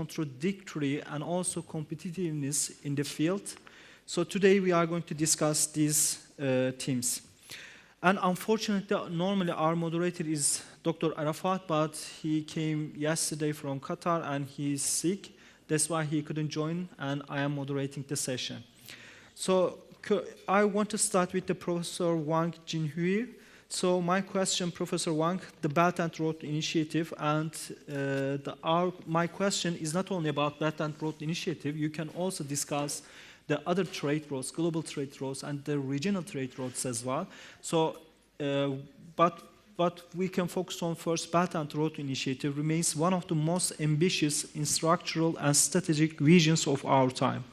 contradictory and also competitiveness in the field. So today we are going to discuss these themes. And unfortunately, normally our moderator is Dr. Arafat, but he came yesterday from Qatar and he is sick. That's why he couldn't join, and I am moderating the session. So I want to start with the Professor Wang Jinhui. So my question, Professor Wang, the Belt and Road Initiative, and my question is not only about Belt and Road Initiative, you can also discuss the other trade routes, global trade routes, and the regional trade routes as well. So, but we can focus on first. Belt and Road Initiative remains one of the most ambitious in structural and strategic visions of our time.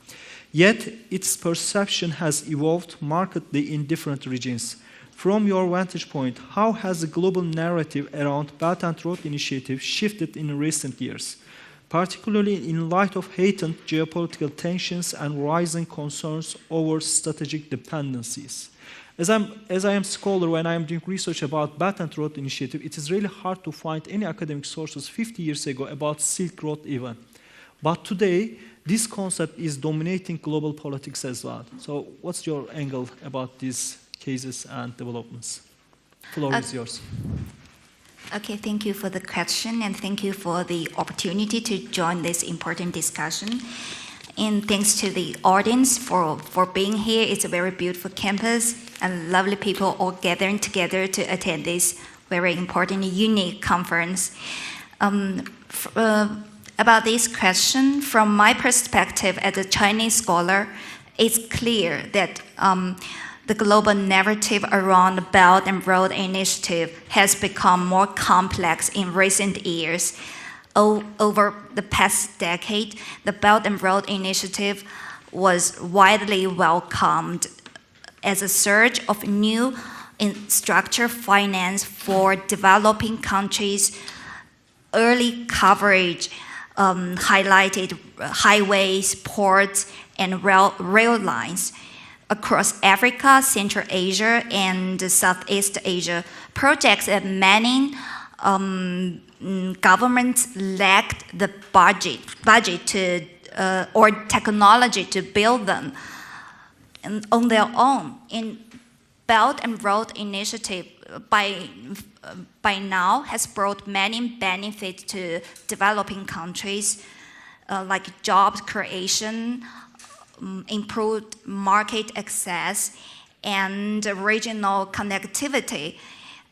Yet, its perception has evolved markedly in different regions. From your vantage point, how has the global narrative around Belt and Road Initiative shifted in recent years, particularly in light of heightened geopolitical tensions and rising concerns over strategic dependencies? As I am a scholar, when I am doing research about Belt and Road Initiative, it is really hard to find any academic sources 50 years ago about Silk Road even. But today, this concept is dominating global politics as well. So what's your angle about these cases and developments? The floor is yours. Okay, thank you for the question, and thank you for the opportunity to join this important discussion. And thanks to the audience for being here. It's a very beautiful campus and lovely people all gathering together to attend this very important, unique conference. About this question, from my perspective as a Chinese scholar, it's clear that the global narrative around the Belt and Road Initiative has become more complex in recent years. Over the past decade, the Belt and Road Initiative was widely welcomed as a surge of new infrastructure finance for developing countries. Early coverage highlighted highways, ports, and rail lines across Africa, Central Asia, and Southeast Asia. Projects that many governments lacked the budget to or technology to build them on their own. In Belt and Road Initiative, by now has brought many benefits to developing countries, like job creation, improved market access, and regional connectivity.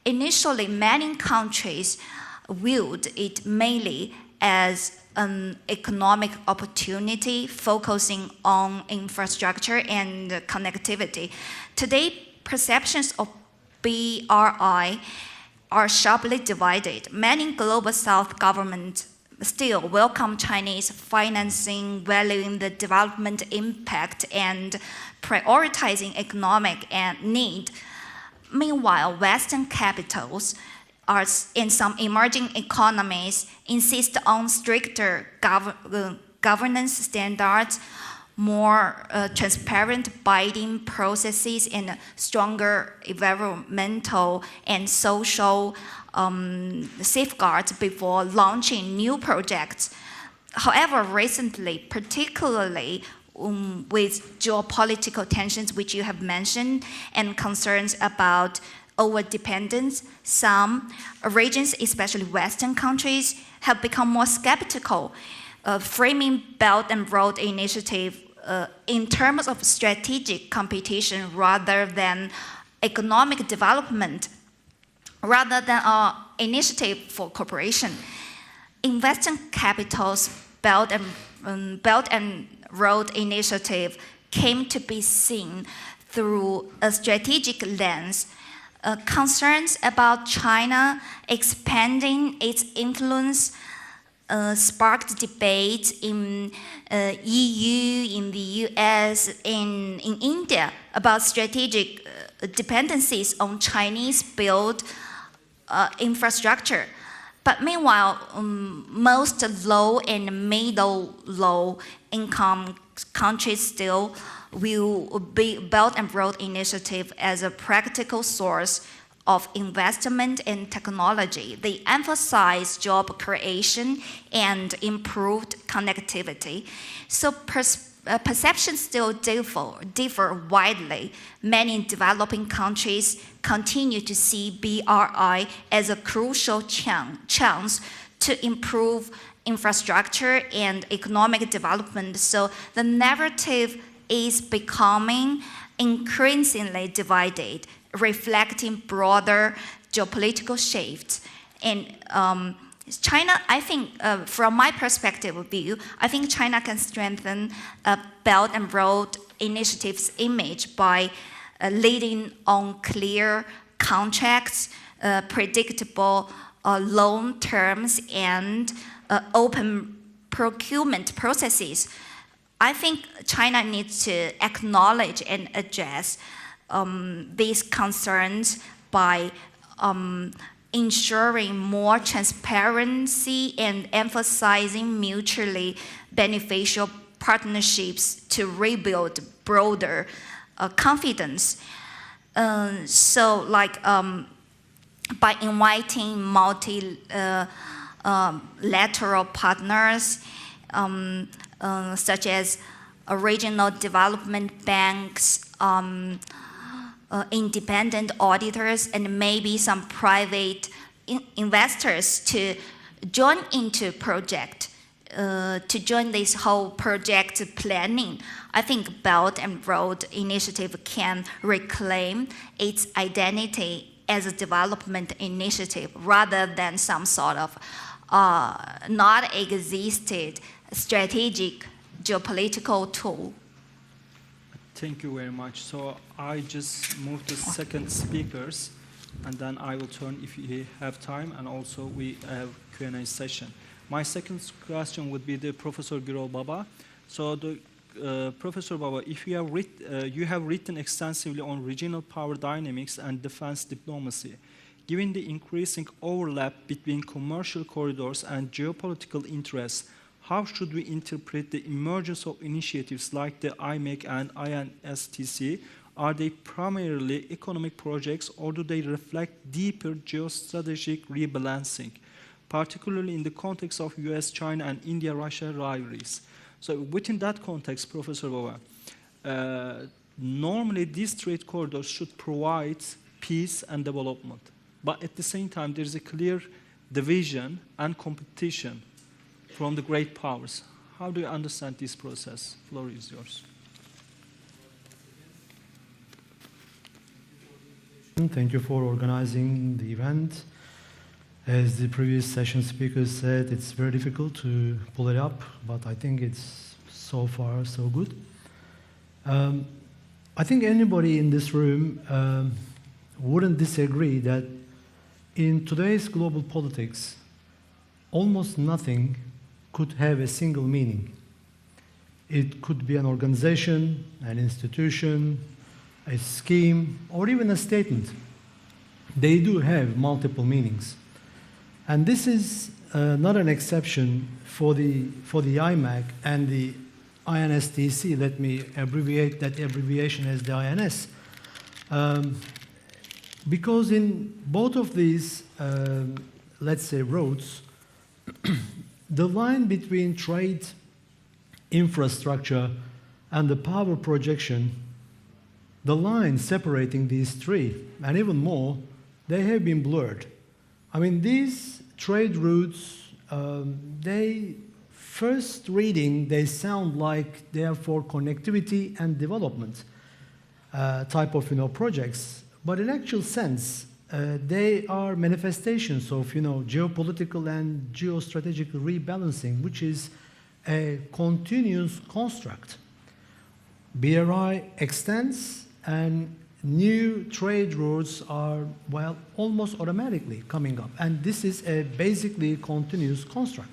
Initially, many countries viewed it mainly as an economic opportunity focusing on infrastructure and connectivity. Today, perceptions of BRI are sharply divided. Many global South governments still welcome Chinese financing, valuing the development impact and prioritizing economic need. Meanwhile, Western capitals in some emerging economies insist on stricter governance standards, more transparent bidding processes, and stronger environmental and social safeguards before launching new projects. However, recently, particularly with geopolitical tensions, which you have mentioned, and concerns about over-dependence, some regions, especially Western countries, have become more skeptical, framing Belt and Road Initiative in terms of strategic competition rather than economic development, rather than an initiative for cooperation. In Western capitals, Belt and Road Initiative came to be seen through a strategic lens. Concerns about China expanding its influence sparked debates in EU, in the US, and in India about strategic dependencies on Chinese-built infrastructure. But meanwhile, most low and middle-low income countries still view Belt and Road Initiative as a practical source of investment in technology. They emphasize job creation and improved connectivity. So perceptions still differ widely. Many developing countries continue to see BRI as a crucial chance to improve infrastructure and economic development. So the narrative is becoming increasingly divided, reflecting broader geopolitical shifts. And China, I think, from my perspective of view, I think China can strengthen Belt and Road Initiative's image by leading on clear contracts, predictable loan terms, and open procurement processes. I think China needs to acknowledge and address these concerns by ensuring more transparency and emphasizing mutually beneficial partnerships to rebuild broader confidence. So, like, by inviting multilateral partners, such as regional development banks, independent auditors, and maybe some private investors to join into project, to join this whole project planning. I think Belt and Road Initiative can reclaim its identity as a development initiative rather than some sort of not existed strategic geopolitical tool. Thank you very much. So I just move to second speakers, and then I will turn if you have time, and also we have Q&A session. My second question would be the Professor Gürol Baba. So the Professor Baba, if you have written extensively on regional power dynamics and defense diplomacy, given the increasing overlap between commercial corridors and geopolitical interests, how should we interpret the emergence of initiatives like the IMEC and INSTC? Are they primarily economic projects, or do they reflect deeper geostrategic rebalancing, particularly in the context of US, China, and India-Russia rivalries? So within that context, Professor Baba, normally these trade corridors should provide peace and development. But at the same time, there is a clear division and competition from the great powers. How do you understand this process? The floor is yours. Thank you for organizing the event. As the previous session speakers said, it's very difficult to pull it up, but I think it's so far so good. I think anybody in this room wouldn't disagree that in today's global politics, almost nothing could have a single meaning. It could be an organization, an institution, a scheme, or even a statement. They do have multiple meanings. And this is not an exception for the IMEC and the INSTC. Let me abbreviate that abbreviation as the INS. Because in both of these, let's say, roads, the line between trade, infrastructure, and the power projection, the line separating these three, and even more, they have been blurred. I mean, these trade routes, they first reading, they sound like they are for connectivity and development type of, projects. But in actual sense, they are manifestations of, geopolitical and geostrategic rebalancing, which is a continuous construct. BRI extends, and new trade routes are, well, almost automatically coming up. And this is a basically continuous construct.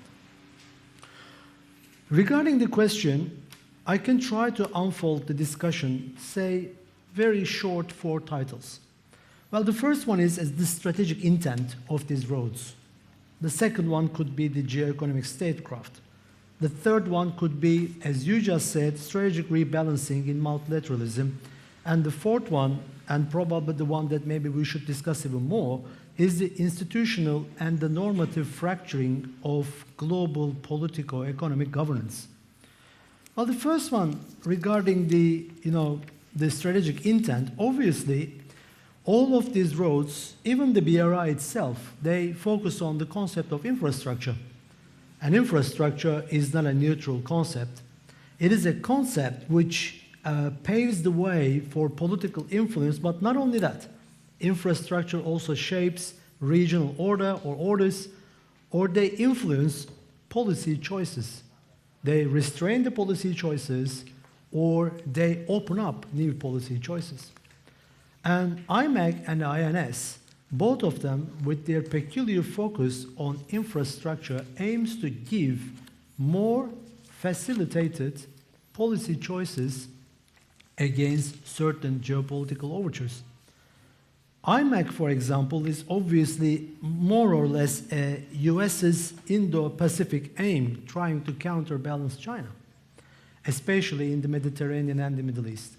Regarding the question, I can try to unfold the discussion, say, very short 4 titles. Well, the first one is the strategic intent of these roads. The second one could be the geoeconomic statecraft. The third one could be, as you just said, strategic rebalancing in multilateralism. And the fourth one, and probably the one that maybe we should discuss even more, is the institutional and the normative fracturing of global politico-economic governance. Well, the first one regarding the strategic intent, obviously, all of these roads, even the BRI itself, they focus on the concept of infrastructure. And infrastructure is not a neutral concept. It is a concept which paves the way for political influence, but not only that. Infrastructure also shapes regional order or orders, or they influence policy choices. They restrain the policy choices, or they open up new policy choices. And IMEC and INS, both of them with their peculiar focus on infrastructure, aims to give more facilitated policy choices against certain geopolitical overtures. IMEC, for example, is obviously more or less a US's Indo-Pacific aim, trying to counterbalance China, especially in the Mediterranean and the Middle East.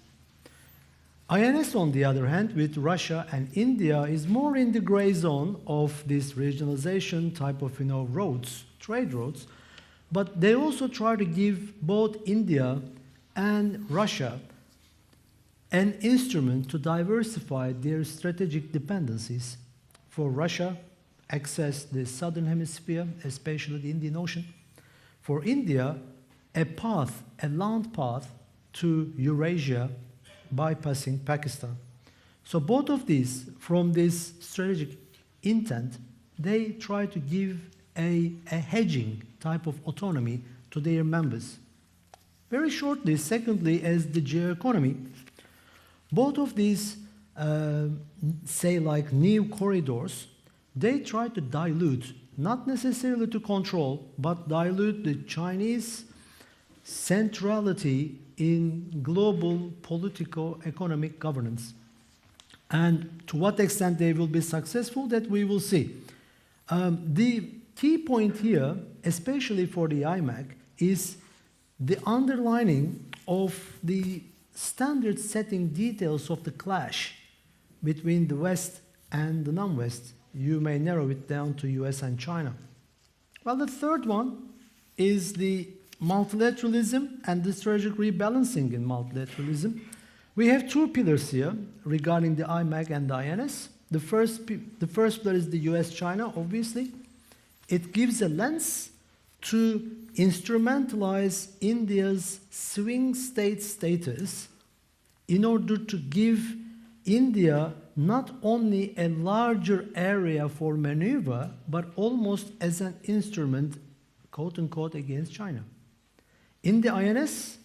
INS, on the other hand, with Russia and India, is more in the gray zone of this regionalization type of roads, trade roads, but they also try to give both India and Russia an instrument to diversify their strategic dependencies. For Russia, access the southern hemisphere, especially the Indian Ocean. For India, a path, a land path to Eurasia, bypassing Pakistan. So both of these, from this strategic intent, they try to give a hedging type of autonomy to their members. Very shortly, secondly, as the geoeconomy, both of these, say like new corridors, they try to dilute, not necessarily to control, but dilute the Chinese centrality in global politico-economic governance. And to what extent they will be successful, that we will see. The key point here, especially for the IMEC, is the underlining of the standard-setting details of the clash between the West and the non-West. You may narrow it down to US and China. Well, the third one is the multilateralism and the strategic rebalancing in multilateralism. We have two pillars here regarding the IMEC and the INS. The first pillar is the US-China, obviously. It gives a lens to instrumentalize India's swing state status in order to give India not only a larger area for maneuver, but almost as an instrument, quote unquote, against China. In the INS,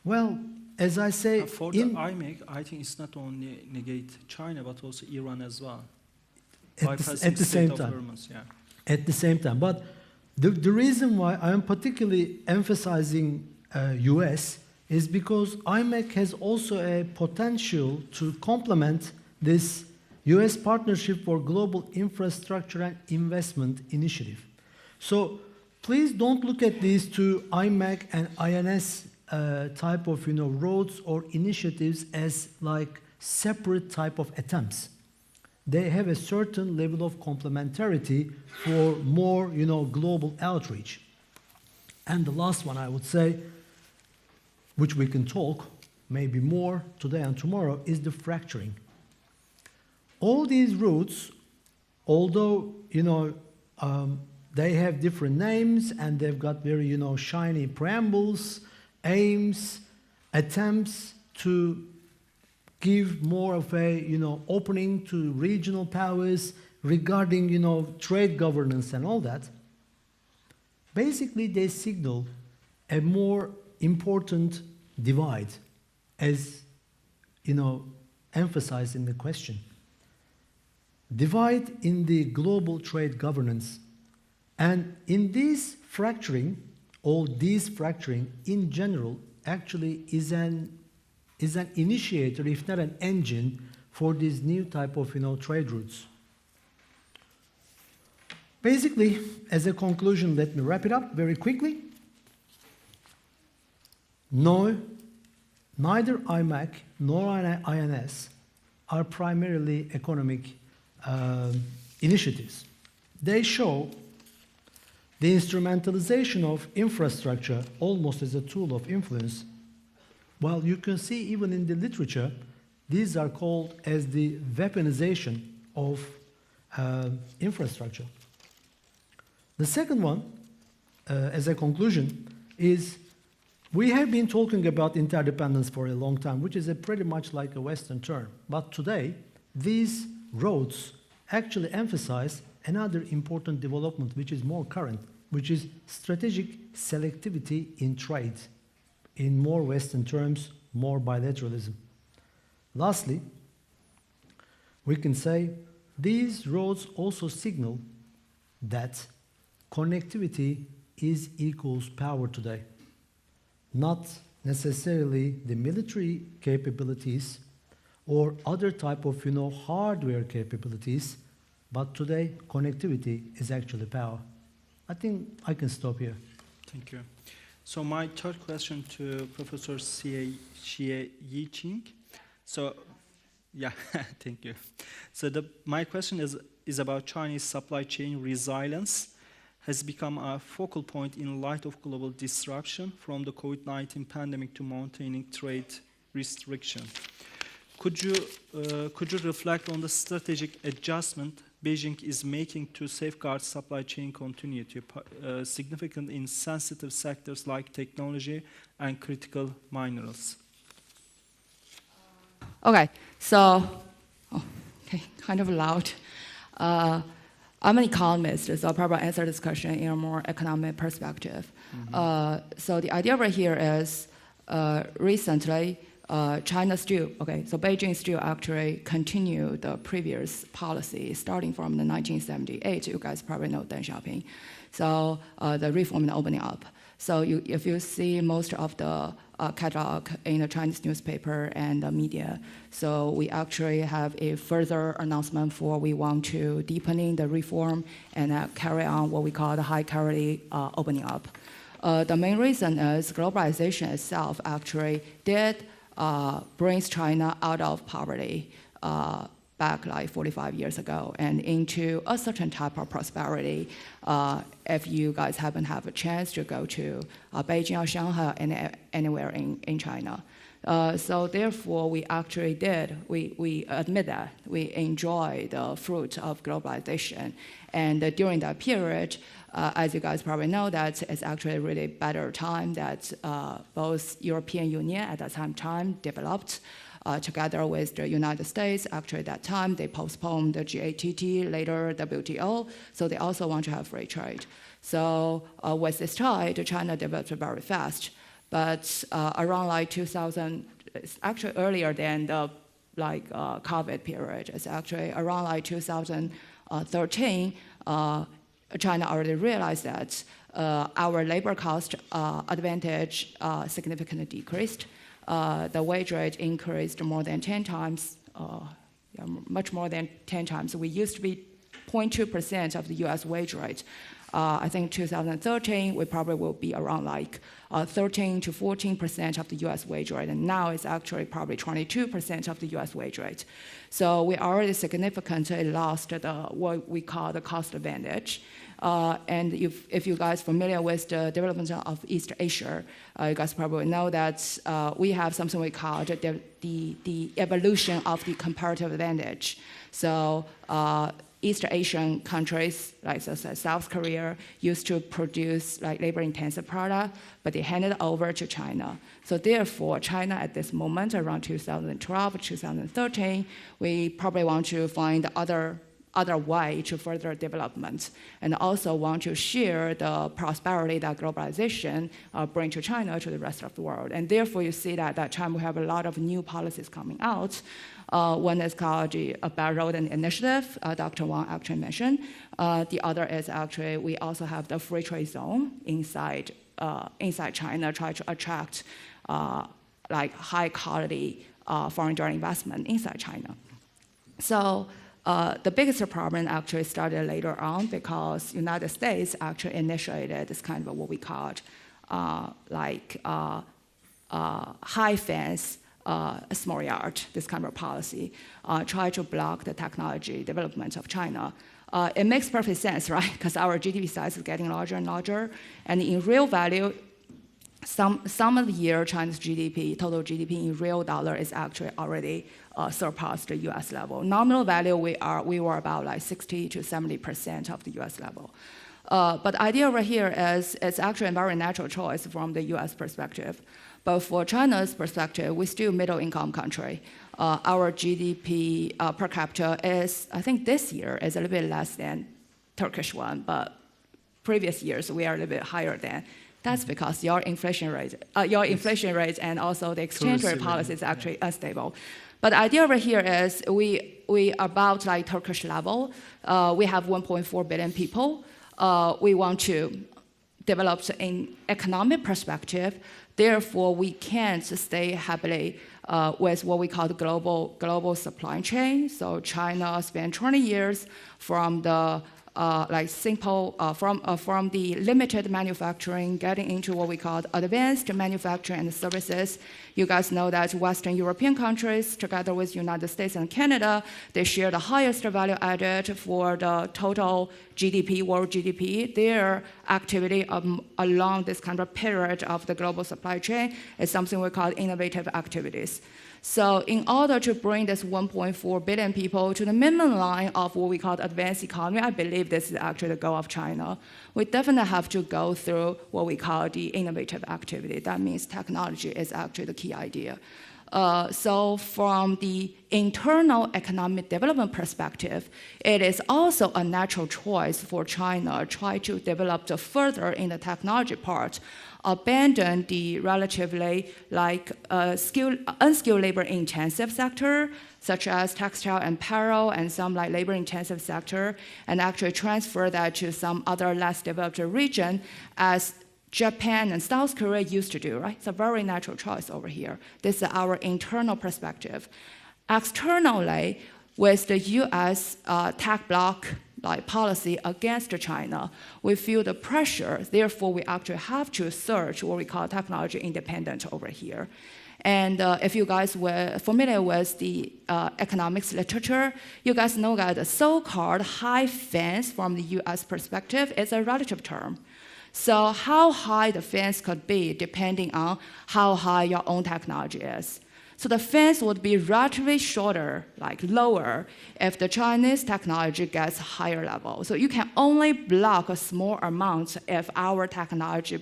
well, as I say, for the IMEC, I think it's not only negate China, but also Iran as well. At the same time. Yeah. At the same time. But the reason why I'm particularly emphasizing US is because IMEC has also a potential to complement this US Partnership for Global Infrastructure and Investment initiative. So please don't look at these two IMEC and INS type of roads or initiatives as like separate type of attempts. They have a certain level of complementarity for more global outreach. And the last one I would say, which we can talk maybe more today and tomorrow, is the fracturing. All these routes, although they have different names and they've got very shiny preambles, aims, attempts to give more of a opening to regional powers regarding trade governance and all that. Basically, they signal a more important divide, as emphasized in the question. Divide in the global trade governance. And in this fracturing, or this fracturing in general, actually is an initiator, if not an engine, for this new type of trade routes. Basically, as a conclusion, let me wrap it up very quickly. No neither IMEC nor INS are primarily economic initiatives. They show the instrumentalization of infrastructure almost as a tool of influence. Well, you can see even in the literature, these are called as the weaponization of infrastructure. The second one, as a conclusion, is we have been talking about interdependence for a long time, which is pretty much like a Western term. But today, these roads actually emphasize another important development, which is more current, which is strategic selectivity in trade. In more Western terms, more bilateralism. Lastly, we can say these roads also signal that connectivity is equals power today. Not necessarily the military capabilities or other type of hardware capabilities, but today connectivity is actually power. I think I can stop here. Thank you. So my third question to Professor Xie Yiqing. So, yeah, thank you. So my question is about Chinese supply chain resilience has become a focal point in light of global disruption from the COVID-19 pandemic to maintaining trade restriction. Could you reflect on the strategic adjustment Beijing is making to safeguard supply chain continuity, significant in sensitive sectors like technology and critical minerals? Okay, so, kind of loud. I'm an economist, so I'll probably answer this question in a more economic perspective. So the idea right here is recently, China still, so Beijing still actually continue the previous policy starting from the 1978. You guys probably know Deng Xiaoping. So the reform and opening up. So if you see most of the catalog in the Chinese newspaper and the media, so we actually have a further announcement for we want to deepening the reform and carry on what we call the high quality opening up. The main reason is globalization itself actually did brings China out of poverty back like 45 years ago and into a certain type of prosperity. If you guys haven't had a chance to go to Beijing or Shanghai and anywhere in China. So therefore, we actually we admit that we enjoy the fruit of globalization. And during that period, as you guys probably know, that it's actually a really better time that both European Union at that time developed together with the United States. Actually, at that time, they postponed the GATT, later WTO, so they also want to have free trade. So with this trade, China developed very fast. But around like 2000, it's actually earlier than the COVID period. It's actually around like 2013, China already realized that our labor cost advantage significantly decreased. The wage rate increased more than 10 times, much more than 10 times. We used to be 0.2% of the US wage rate. I think 2013, we probably will be around like 13 to 14% of the US wage rate, and now it's actually probably 22% of the US wage rate. So we already significantly lost what we call the cost advantage. And if you guys are familiar with the development of East Asia, you guys probably know that we have something we call the evolution of the comparative advantage. So East Asian countries, like South Korea, used to produce like labor-intensive product, but they handed over to China. So therefore, China at this moment, around 2012, 2013, we probably want to find other way to further development, and also want to share the prosperity that globalization bring to China to the rest of the world. And therefore, you see that China will have a lot of new policies coming out. One is called the Belt Road Initiative, Dr. Wang actually mentioned. The other is actually, we also have the free trade zone inside China, try to attract like high quality foreign direct investment inside China. So the biggest problem actually started later on because United States actually initiated this kind of what we called high fence, small yard, this kind of policy, try to block the technology development of China. It makes perfect sense, right? Because our GDP size is getting larger and larger, and in real value, some of the year China's GDP, total GDP in real dollar is actually already surpassed the US level. Nominal value, we were about like 60 to 70% of the US level. But the idea over here is it's actually a very natural choice from the US perspective. But for China's perspective, we're still middle income country. Our GDP per capita is, I think this year is a little bit less than Turkish one, but previous years we are a little bit higher than. That's because your inflation rate and also the exchange rate policy is actually unstable. But the idea over here is we about like Turkish level. We have 1.4 billion people. We want to develop an economic perspective. Therefore, we can't stay happily with what we call the global supply chain. So China spent 20 years from the from the limited manufacturing, getting into what we call advanced manufacturing and services. You guys know that Western European countries, together with United States and Canada, they share the highest value added for the total GDP, world GDP. Their activity along this kind of period of the global supply chain is something we call innovative activities. So in order to bring this 1.4 billion people to the minimum line of what we call advanced economy, I believe this is actually the goal of China. We definitely have to go through what we call the innovative activity. That means technology is actually the key idea. So from the internal economic development perspective, it is also a natural choice for China to try to develop further in the technology part, abandon the relatively unskilled labor-intensive sector, such as textile and apparel and some like labor-intensive sector, and actually transfer that to some other less developed region as Japan and South Korea used to do, right? It's a very natural choice over here. This is our internal perspective. Externally, with the US tech bloc policy against China, we feel the pressure, therefore we actually have to search what we call technology independent over here. And if you guys were familiar with the economics literature, you guys know that the so-called high fence from the US perspective is a relative term. So how high the fence could be depending on how high your own technology is. So the fence would be relatively shorter, like lower, if the Chinese technology gets higher level. So you can only block a small amount if our technology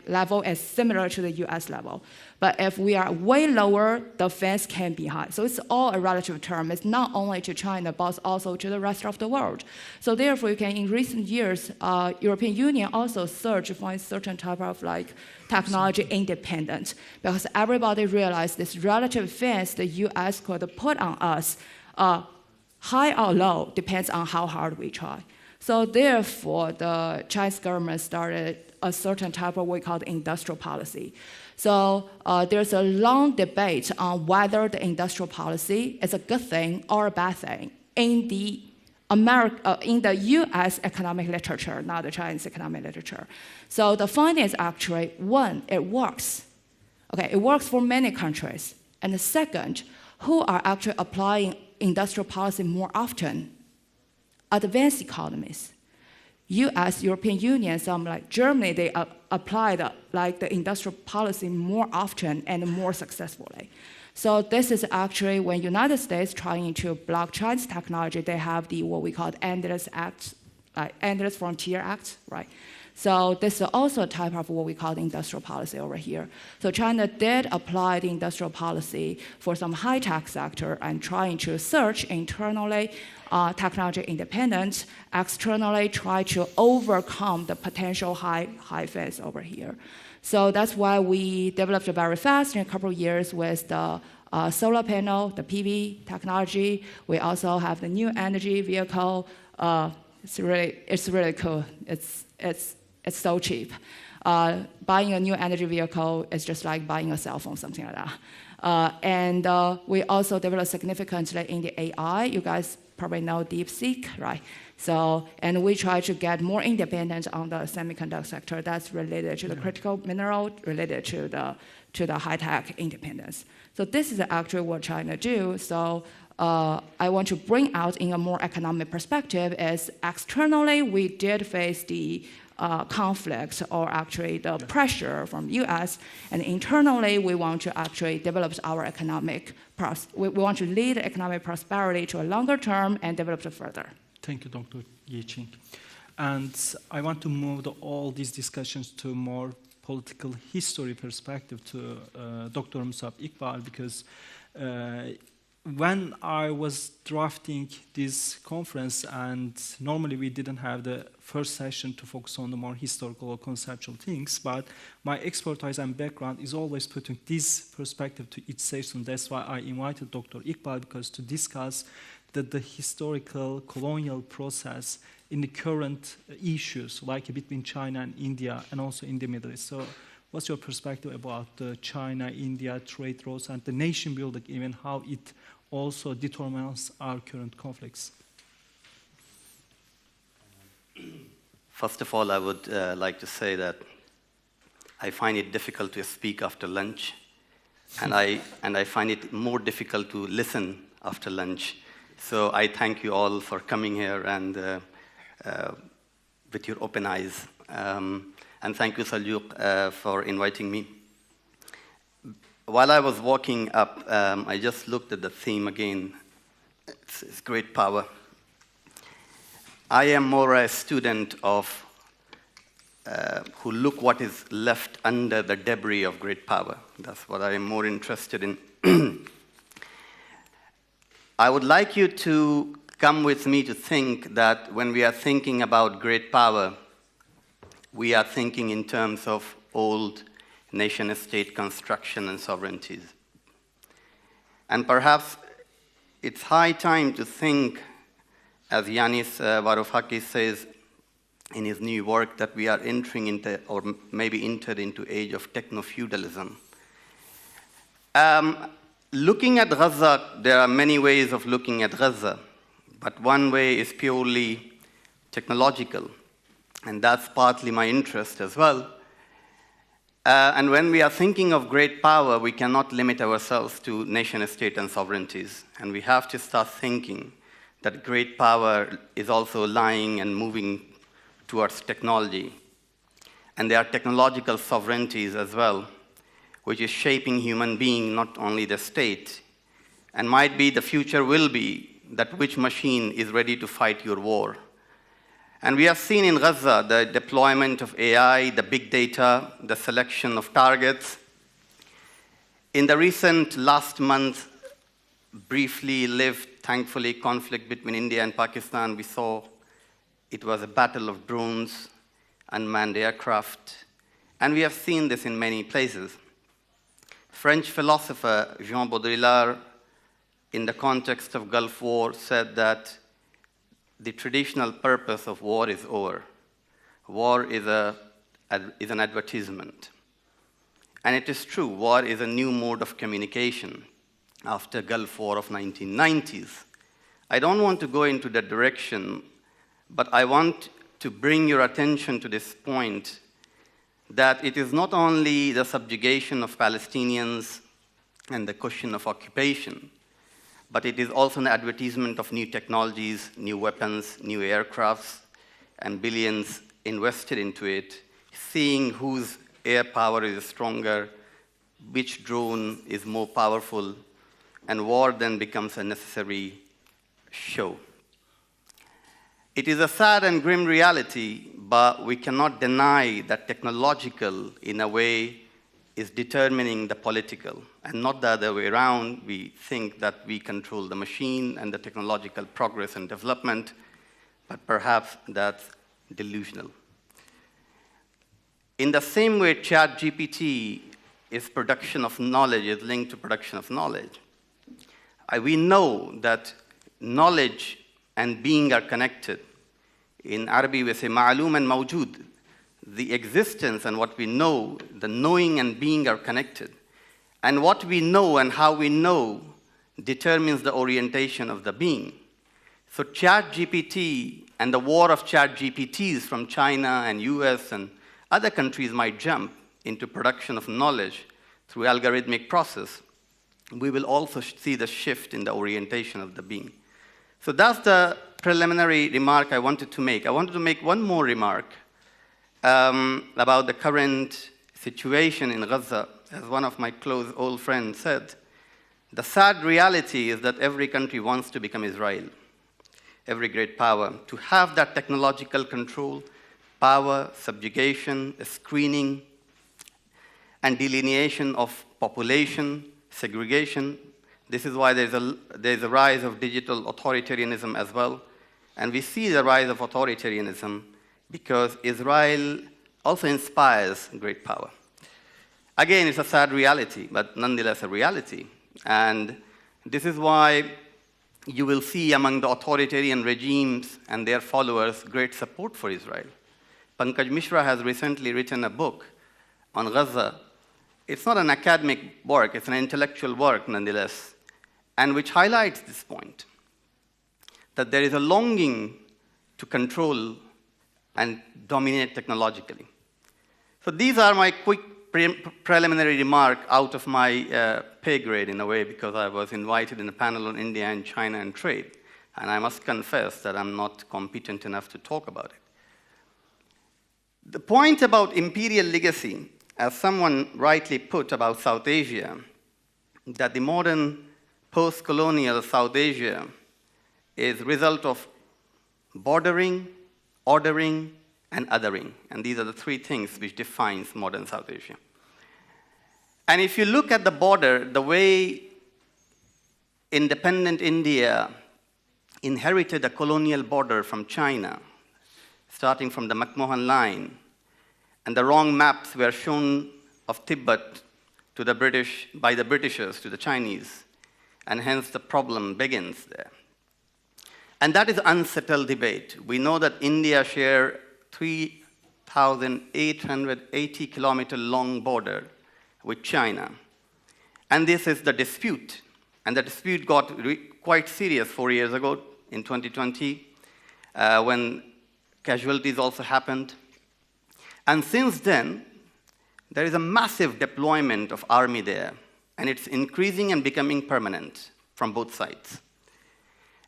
level is similar to the US level. But if we are way lower, the fence can be high. So it's all a relative term. It's not only to China, but also to the rest of the world. So therefore, you can, in recent years, European Union also search for a certain type of technology independent, because everybody realized this relative fence the US could put on us, high or low, depends on how hard we try. So therefore, the Chinese government started a certain type of what we call industrial policy. So there's a long debate on whether the industrial policy is a good thing or a bad thing in the US economic literature, not the Chinese economic literature. So the finding is actually, one, it works. Okay, it works for many countries. And the second, who are actually applying industrial policy more often? Advanced economies. US, European Union, some like Germany, they apply the industrial policy more often and more successfully. So this is actually when United States trying to block Chinese technology, they have what we call Endless Act, Endless Frontier Act, right? So this is also a type of what we call the industrial policy over here. So China did apply the industrial policy for some high-tech sector and trying to search internally technology independence, externally try to overcome the potential high fence over here. So that's why we developed very fast in a couple of years with the solar panel, the PV technology. We also have the new energy vehicle. It's really cool. It's so cheap. Buying a new energy vehicle is just like buying a cell phone, something like that. And we also developed significantly in the AI. You guys probably know DeepSeek, right? So, and we try to get more independence on the semiconductor sector that's related to the critical mineral, related to the high-tech independence. So this is actually what China do. So I want to bring out in a more economic perspective is externally we did face the conflicts or actually the pressure from US, and internally we want to actually develop our economic, we want to lead economic prosperity to a longer term and develop it further. Thank you, Dr. Yiqing. And I want to move all these discussions to more political history perspective to Dr. Musab Iqbal, because when I was drafting this conference, and normally we didn't have the first session to focus on the more historical or conceptual things, but my expertise and background is always putting this perspective to each session. That's why I invited Dr. Iqbal, because to discuss the historical colonial process in the current issues, like between China and India, and also in the Middle East. So what's your perspective about the China-India trade routes and the nation building, even how it also determines our current conflicts? First of all, I would like to say that I find it difficult to speak after lunch, and I find it more difficult to listen after lunch. So I thank you all for coming here and with your open eyes. And thank you, Saljuk, for inviting me. While I was walking up, I just looked at the theme again. It's great power. I am more a student of who look what is left under the debris of great power. That's what I am more interested in. I would like you to come with me to think that when we are thinking about great power, we are thinking in terms of old nation-state construction and sovereignties. And perhaps it's high time to think, as Yanis Varoufakis says in his new work, that we are entering into, or maybe entered into, age of techno-feudalism. Looking at Gaza, there are many ways of looking at Gaza, but one way is purely technological, and that's partly my interest as well. And when we are thinking of great power, we cannot limit ourselves to nation-state and sovereignties, and we have to start thinking that great power is also lying and moving towards technology. And there are technological sovereignties as well, which is shaping human being, not only the state. And might be the future will be that which machine is ready to fight your war. And we have seen in Gaza the deployment of AI, the big data, the selection of targets. In the recent last month, briefly lived, thankfully, conflict between India and Pakistan, we saw it was a battle of drones, unmanned aircraft, and we have seen this in many places. French philosopher Jean Baudrillard, in the context of Gulf War, said that the traditional purpose of war is over. War is an advertisement. And it is true, war is a new mode of communication after Gulf War of 1990s. I don't want to go into that direction, but I want to bring your attention to this point that it is not only the subjugation of Palestinians and the question of occupation, but it is also an advertisement of new technologies, new weapons, new aircrafts, and billions invested into it, seeing whose air power is stronger, which drone is more powerful, and war then becomes a necessary show. It is a sad and grim reality, but we cannot deny that technological, in a way, is determining the political, and not the other way around. We think that we control the machine and the technological progress and development, but perhaps that's delusional. In the same way, ChatGPT is production of knowledge, is linked to production of knowledge. We know that knowledge and being are connected. In Arabic, we say ma'aloom and mawjood. The existence and what we know, the knowing and being are connected. And what we know and how we know determines the orientation of the being. So ChatGPT and the war of ChatGPTs from China and US and other countries might jump into production of knowledge through algorithmic process. We will also see the shift in the orientation of the being. So that's the preliminary remark I wanted to make. I wanted to make one more remark about the current situation in Gaza. As one of my close old friends said, the sad reality is that every country wants to become Israel, every great power, to have that technological control, power, subjugation, screening, and delineation of population, segregation. This is why there's a rise of digital authoritarianism as well. And we see the rise of authoritarianism because Israel also inspires great power. Again, it's a sad reality, but nonetheless a reality. And this is why you will see among the authoritarian regimes and their followers great support for Israel. Pankaj Mishra has recently written a book on Gaza. It's not an academic work, it's an intellectual work nonetheless, and which highlights this point, that there is a longing to control and dominate technologically. So these are my quick preliminary remark out of my pay grade in a way, because I was invited in a panel on India and China and trade, and I must confess that I'm not competent enough to talk about it. The point about imperial legacy, as someone rightly put about South Asia, that the modern post-colonial South Asia is a result of bordering, ordering, and othering. And these are the three things which defines modern South Asia. And if you look at the border, the way independent India inherited a colonial border from China, starting from the McMahon Line, and the wrong maps were shown of Tibet to the British, by the Britishers to the Chinese, and hence the problem begins there. And that is unsettled debate. We know that India shares 3,880 kilometer long border with China. And this is the dispute. And the dispute got quite serious 4 years ago in 2020, when casualties also happened. And since then, there is a massive deployment of army there, and it's increasing and becoming permanent from both sides.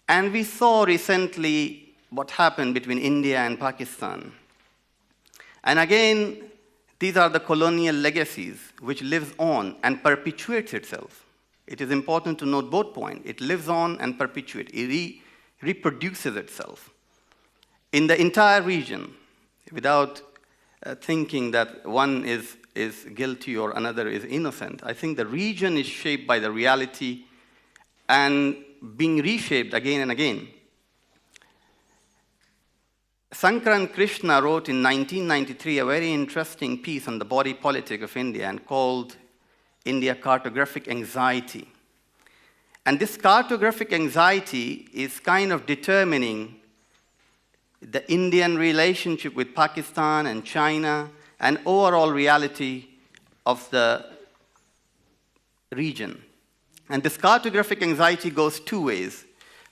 And we saw recently what happened between India and Pakistan. And again, these are the colonial legacies which lives on and perpetuates itself. It is important to note both points. It lives on and perpetuates. It reproduces itself in the entire region without thinking that one is guilty or another is innocent. I think the region is shaped by the reality and being reshaped again and again. Sankaran Krishna wrote in 1993 a very interesting piece on the body politic of India and called India Cartographic Anxiety. And this cartographic anxiety is kind of determining the Indian relationship with Pakistan and China and overall reality of the region. And this cartographic anxiety goes two ways.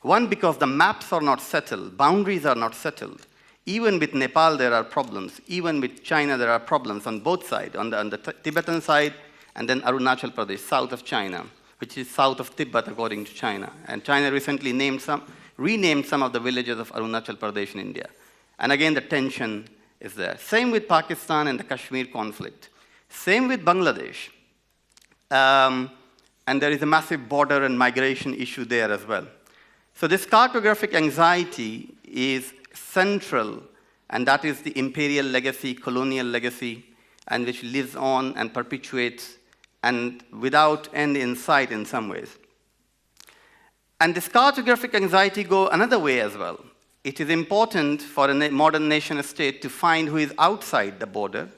One, because the maps are not settled, boundaries are not settled. Even with Nepal, there are problems. Even with China, there are problems on both sides, on the Tibetan side, and then Arunachal Pradesh, south of China, which is south of Tibet, according to China. And China recently renamed some of the villages of Arunachal Pradesh in India. And again, the tension is there. Same with Pakistan and the Kashmir conflict. Same with Bangladesh. And there is a massive border and migration issue there as well. So this cartographic anxiety is central, and that is the imperial legacy, colonial legacy, and which lives on and perpetuates and without end in sight in some ways. And this cartographic anxiety goes another way as well. It is important for a modern nation state to find who is outside the border,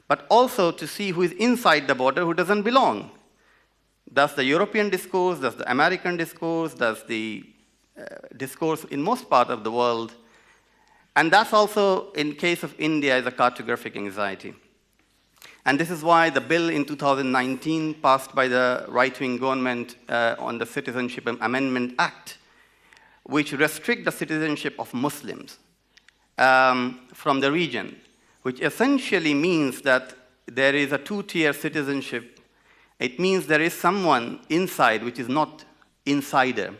but also to see who is inside the border who doesn't belong. That's the European discourse, that's the American discourse, that's the discourse in most part of the world. And that's also, in case of India, is a cartographic anxiety. And this is why the bill in 2019 passed by the right-wing government on the Citizenship Amendment Act which restrict the citizenship of Muslims from the region, which essentially means that there is a two-tier citizenship. It means there is someone inside which is not insider,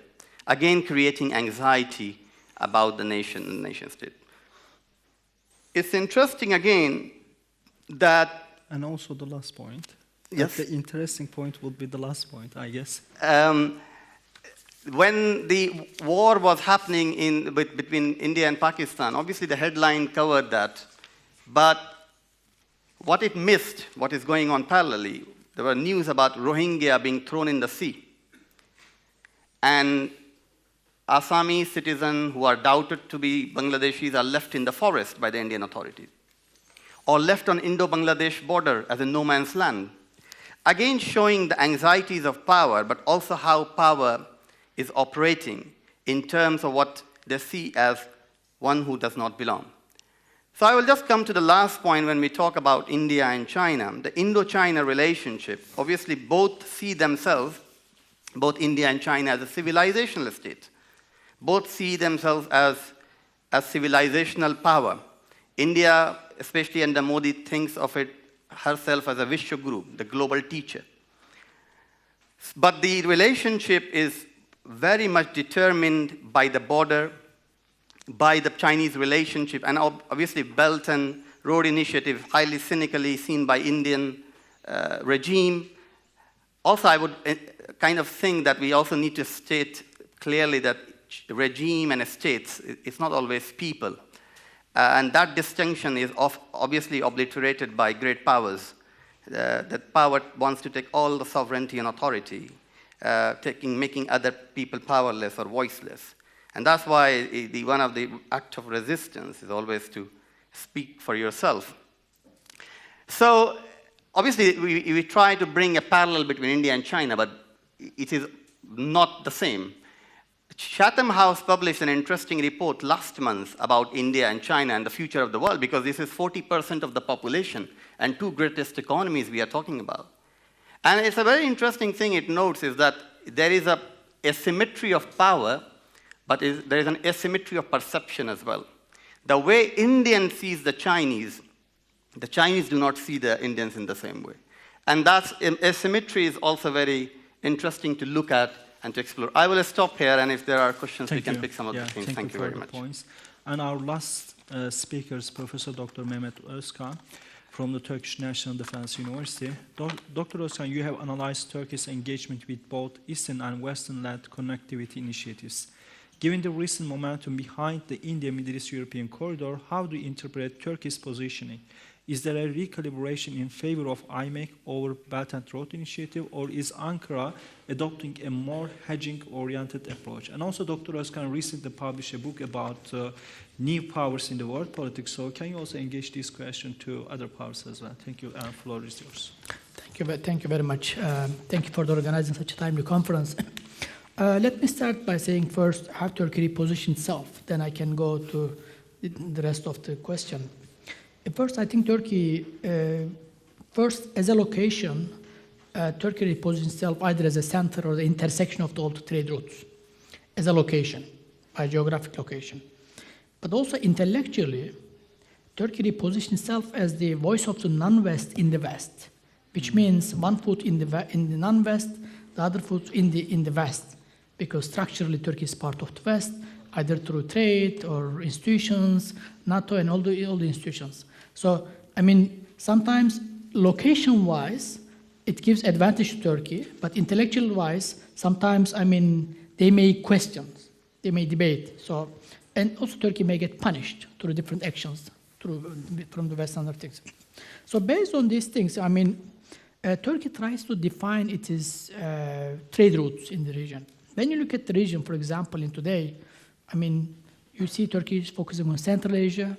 again creating anxiety about the nation state. It's interesting again that... And also the last point. Yes. The interesting point would be the last point, I guess. When the war was happening between India and Pakistan, obviously the headline covered that. But what it missed, what is going on parallelly, there were news about Rohingya being thrown in the sea. And Assami citizens who are doubted to be Bangladeshis are left in the forest by the Indian authorities, or left on Indo-Bangladesh border as a no man's land. Again, showing the anxieties of power, but also how power is operating in terms of what they see as one who does not belong. So I will just come to the last point when we talk about India and China. The Indo-China relationship, obviously both see themselves, both India and China, as a civilizational state. Both see themselves as civilizational power. India, especially under Modi, thinks of it herself as a Vishwa Guru, the global teacher. But the relationship is very much determined by the border, by the Chinese relationship, and obviously Belt and Road Initiative, highly cynically seen by Indian regime. Also, I would kind of think that we also need to state clearly that regime and states, it's not always people. And that distinction is obviously obliterated by great powers. That power wants to take all the sovereignty and authority, making other people powerless or voiceless. And that's why one of the acts of resistance is always to speak for yourself. So obviously we try to bring a parallel between India and China, but it is not the same. Chatham House published an interesting report last month about India and China and the future of the world, because this is 40% of the population and two greatest economies we are talking about. And it's a very interesting thing it notes is that there is an asymmetry of power, but there is an asymmetry of perception as well. The way Indian sees the Chinese do not see the Indians in the same way. And that asymmetry is also very interesting to look at and to explore. I will stop here, and if there are questions, we can pick some of the things. Thank you very much. Points. And our last speaker is Professor Dr. Mehmet Özkan from the Turkish National Defense University. Dr. Özkan, you have analyzed Turkey's engagement with both Eastern and Western-led connectivity initiatives. Given the recent momentum behind the India-Middle East-European corridor, how do you interpret Turkey's positioning? Is there a recalibration in favor of IMEC over Belt and Road Initiative, or is Ankara adopting a more hedging-oriented approach? And also, Dr. Özkan recently published a book about new powers in the world politics, so can you also engage this question to other powers as well? Thank you, and the floor is yours. Thank you very much. Thank you for organizing such a timely conference. Let me start by saying first how Turkey repositions itself, then I can go to the rest of the question. First, I think Turkey, first as a location, Turkey repositions itself either as a center or the intersection of all the trade routes, as a location, by geographic location. But also intellectually, Turkey repositions itself as the voice of the non-West in the West, which means one foot in the non-West, the other foot in the West, because structurally Turkey is part of the West, either through trade or institutions, NATO and all the institutions. So, I mean, sometimes location-wise, it gives advantage to Turkey, but intellectual-wise, sometimes, I mean, they may question, they may debate. So, and also Turkey may get punished through different actions from the West and other things. So based on these things, I mean, Turkey tries to define its trade routes in the region. When you look at the region, for example, in today, I mean, you see Turkey is focusing on Central Asia,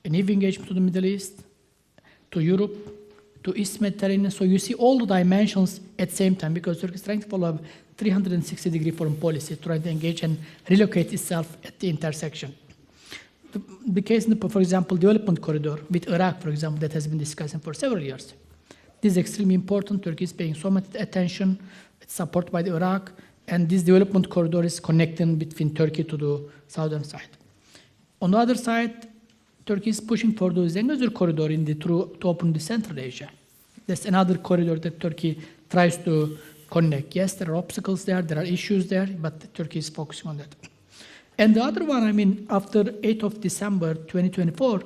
an even engagement to the Middle East, to Europe, to East Mediterranean. So you see all the dimensions at the same time, because Turkey is trying to follow a 360-degree foreign policy, trying to engage and relocate itself at the intersection. The case, for example, development corridor with Iraq, for example, that has been discussed for several years. This is extremely important. Turkey is paying so much attention. It's supported by Iraq. And this development corridor is connecting between Turkey to the southern side. On the other side, Turkey is pushing for the Zengezur corridor to open the Central Asia. That's another corridor that Turkey tries to connect. Yes, there are obstacles there are issues there, but Turkey is focusing on that. And the other one, I mean, after 8th of December 2024,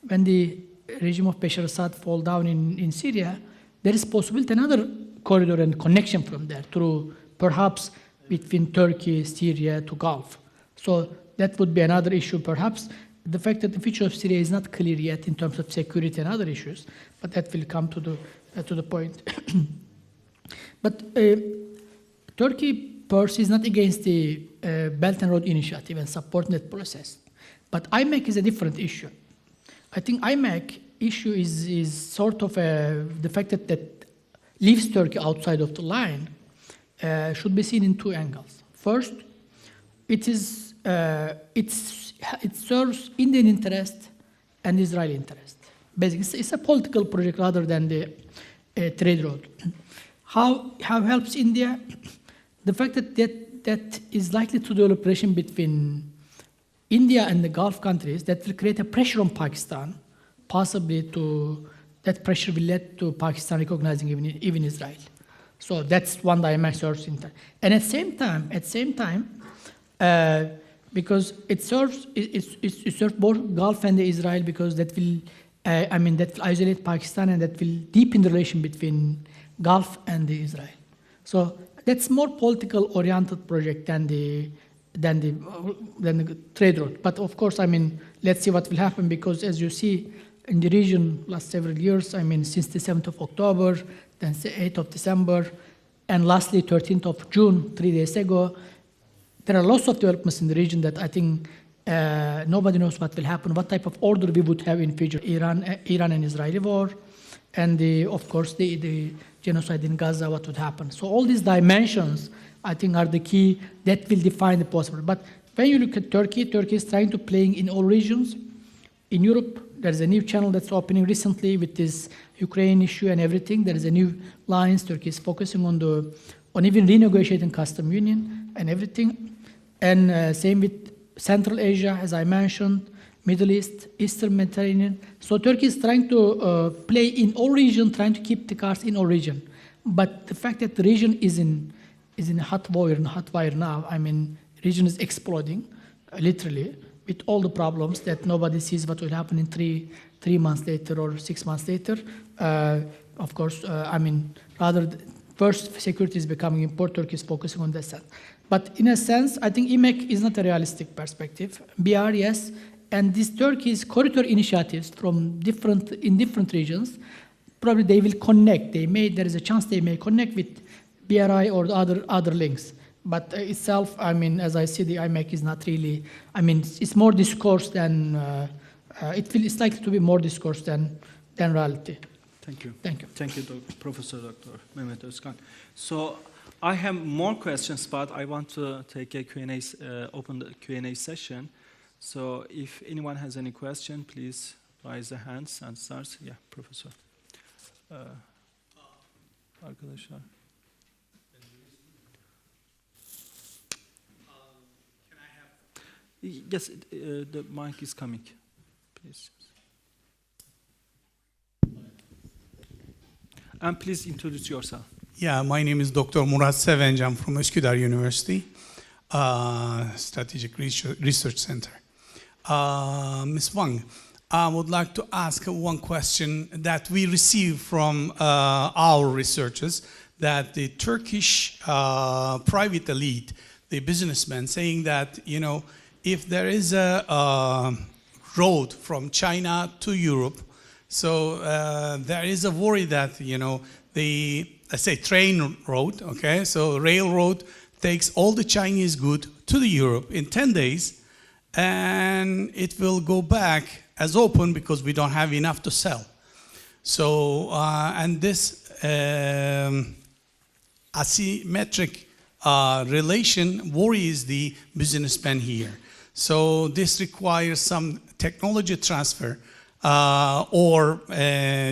when the regime of Bashar Assad fall down in Syria, there is possibility another corridor and connection from there through perhaps between Turkey, Syria to Gulf. So that would be another issue perhaps. The fact that the future of Syria is not clear yet in terms of security and other issues, but that will come to the point. But Turkey per se is not against the Belt and Road Initiative and supporting that process. But IMEC is a different issue. I think IMEC issue is sort of the fact that leaves Turkey outside of the line should be seen in two angles. First, it serves Indian interest and Israeli interest. Basically, it's a political project rather than the trade road. How helps India? The fact that is likely to develop relation between India and the Gulf countries that will create a pressure on Pakistan, possibly that pressure will lead to Pakistan recognizing even Israel. So that's one dimension. And at the same time, because it serves both Gulf and Israel, because that will isolate Pakistan and that will deepen the relation between Gulf and Israel. So that's more political oriented project than the trade road. But of course, I mean, let's see what will happen, because as you see in the region last several years, I mean, since the 7th of October, then 8th of December, and lastly 13th of June, 3 days ago, there are lots of developments in the region that I think nobody knows what will happen, what type of order we would have in future, Iran and Israeli war, and of course the genocide in Gaza, what would happen. So all these dimensions, I think, are the key that will define the possible. But when you look at Turkey is trying to play in all regions. In Europe, there's a new channel that's opening recently with this Ukraine issue and everything. There is a new lines. Turkey is focusing on even renegotiating custom union and everything. And same with Central Asia, as I mentioned, Middle East, Eastern Mediterranean. So Turkey is trying to play in all regions, trying to keep the cards in all regions. But the fact that the region is in a hot wire now. I mean, the region is exploding, literally, with all the problems that nobody sees what will happen in three months later or 6 months later. Of course, I mean, first security is becoming important. Turkey is focusing on that side. But in a sense, I think IMEC is not a realistic perspective. BRI, yes, and these Turkey's corridor initiatives in different regions, probably they will connect. There is a chance they may connect with BRI or the other links. But itself, I mean, as I see, the IMEC is not really, I mean, it's more discourse than, it's likely to be more discourse than reality. Thank you. Thank you. Thank you, Professor Dr. Mehmet Özkan. So I have more questions, but I want to take a Q&A, open the Q&A session. So if anyone has any question, please raise the hands and start. Yeah, Professor. Arkadaşlar. Yes, the mic is coming, please. And please introduce yourself. Yeah, my name is Dr. Murat Sevenci. I'm from Üsküdar University, Strategic Research Center. Ms. Wang, I would like to ask one question that we received from our researchers, that the Turkish private elite, the businessmen, saying that, you know, if there is a road from China to Europe, so there is a worry that, you know, let's say train road, okay, so railroad takes all the Chinese good to the Europe in 10 days, and it will go back as open because we don't have enough to sell. So, and this asymmetric relation worries the businessmen here. So this requires some technology transfer or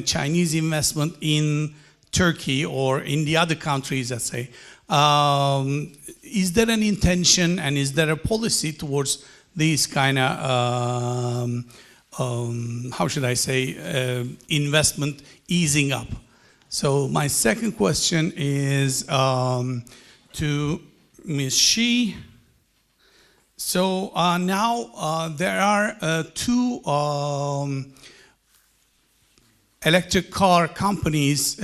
Chinese investment in Turkey or in the other countries, let's say. Is there an intention and is there a policy towards these kind of, how should I say, investment easing up? So my second question is to Ms. Shi. So now there are two electric car companies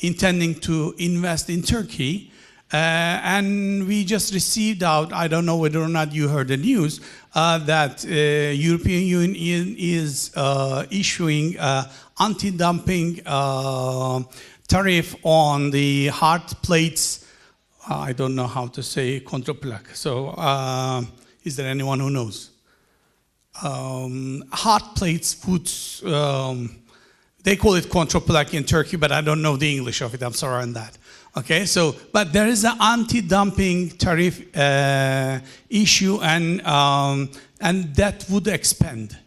intending to invest in Turkey. And we just received out, I don't know whether or not you heard the news, that European Union is issuing anti-dumping tariff on the hard plates. I don't know how to say contre-plaque. So is there anyone who knows? Hard plates, foods, they call it contre-plaque in Turkey, but I don't know the English of it. I'm sorry on that. Okay, so, but there is an anti-dumping tariff issue, and that would expand.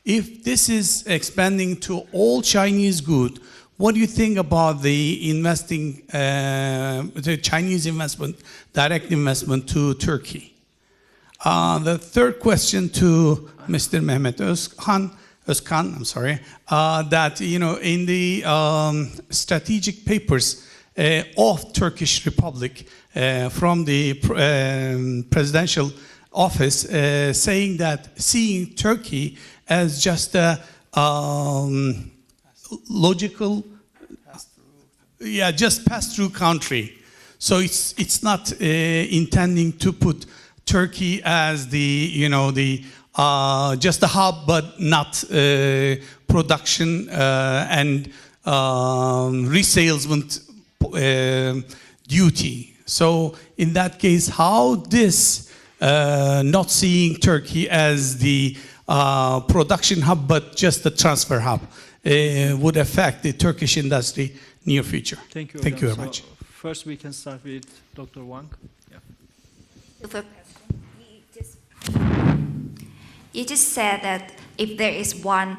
If this is expanding to all Chinese goods, what do you think about the investing, the Chinese investment, direct investment to Turkey? The third question to Mr. Mehmet Özkan, I'm sorry, that, you know, in the strategic papers of Turkish Republic from the presidential office saying that seeing Turkey as just a logical, just pass-through country. So it's not intending to put Turkey as the, you know, the just a hub, but not production and resalesment duty. So in that case, how this not seeing Turkey as the production hub, but just the transfer hub, would affect the Turkish industry near future? Thank you. Thank you very much. First, we can start with Dr. Wang. Yeah. You just said that if there is one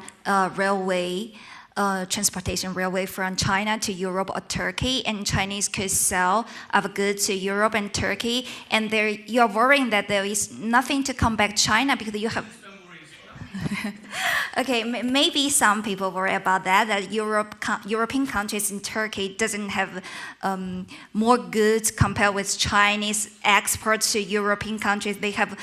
railway, transportation railway from China to Europe or Turkey, and Chinese could sell our goods to Europe and Turkey, and you're worrying that there is nothing to come back China because you have. Okay, maybe some people worry about that European countries in Turkey doesn't have more goods compared with Chinese exports to European countries. They have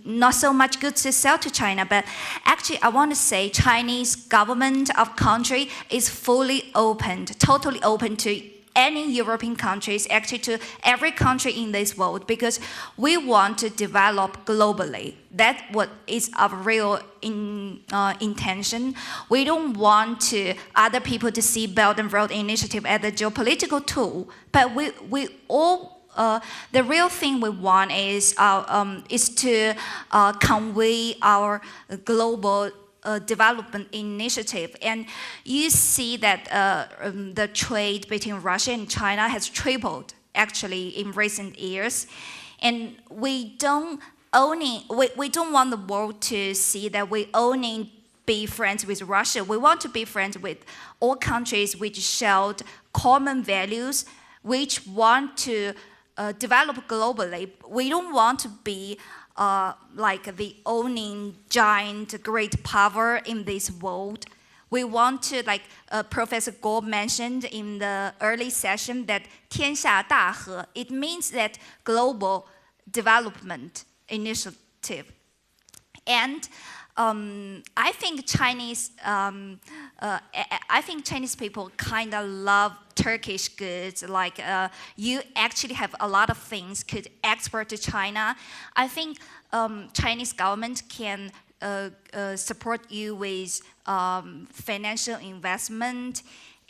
not so much goods to sell to China. But actually, I want to say Chinese government of country is fully opened, totally open to any European countries, actually to every country in this world, because we want to develop globally. That's what is our real intention. We don't want other people to see Belt and Road Initiative as a geopolitical tool, but we all the real thing we want is to convey our global development initiative. And you see that the trade between Russia and China has tripled actually in recent years. And we don't want the world to see that we only be friends with Russia. We want to be friends with all countries which share common values, which want to develop globally. We don't want to be like the owning giant great power in this world. We want to, like Professor Gürol mentioned in the early session, that 天下大和, it means that global development initiative. And I think Chinese people kind of love Turkish goods. Like you actually have a lot of things could export to China. I think Chinese government can support you with financial investment,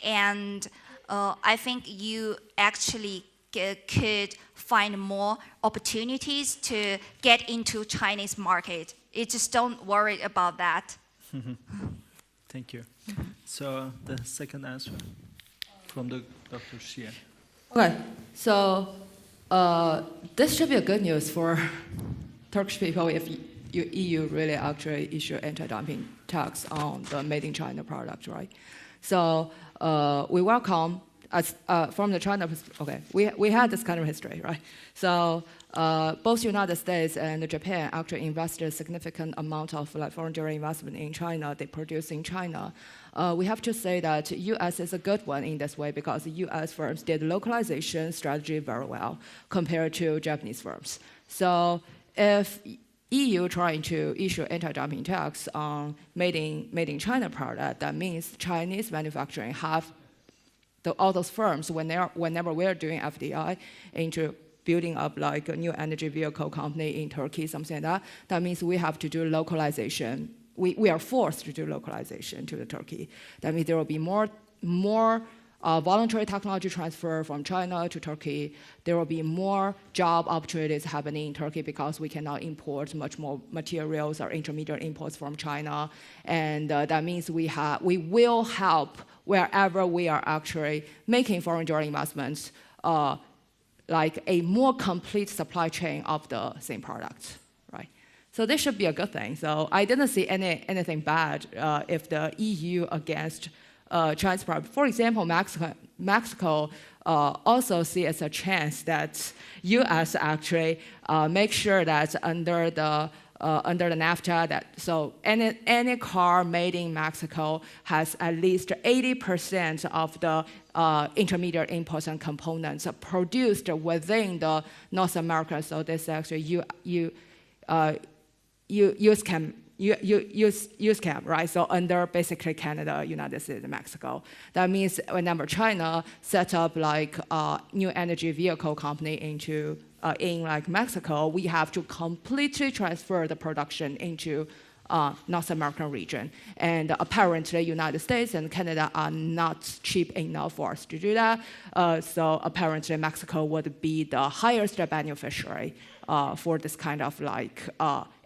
and I think you actually could find more opportunities to get into Chinese market. You just don't worry about that. Thank you. So the second answer from the Dr. Xie. Okay, so this should be a good news for Turkish people if EU really actually issue anti-dumping tax on the made in China product, right? So we welcome from the China perspective, okay, we had this kind of history, right? So both United States and Japan actually invested a significant amount of like foreign direct investment in China. They produce in China. We have to say that U.S. is a good one in this way because U.S. firms did localization strategy very well compared to Japanese firms. So if EU trying to issue anti-dumping tax on made in China product, that means Chinese manufacturing have all those firms whenever we're doing FDI into building up like a new energy vehicle company in Turkey, something like that. That means we have to do localization. We are forced to do localization to the Turkey. That means there will be more voluntary technology transfer from China to Turkey. There will be more job opportunities happening in Turkey because we cannot import much more materials or intermediate imports from China. And that means we will help wherever we are actually making foreign direct investments, like a more complete supply chain of the same product, right? So this should be a good thing. So I didn't see anything bad if the EU against Chinese product. For example, Mexico also see as a chance that U.S. actually make sure that under the NAFTA, that so any car made in Mexico has at least 80% of the intermediate imports and components produced within the North America. So this actually use camp, right? So under basically Canada, United States, and Mexico. That means whenever China set up like a new energy vehicle company in like Mexico, we have to completely transfer the production into North American region. And apparently United States and Canada are not cheap enough for us to do that. So apparently Mexico would be the highest beneficiary for this kind of like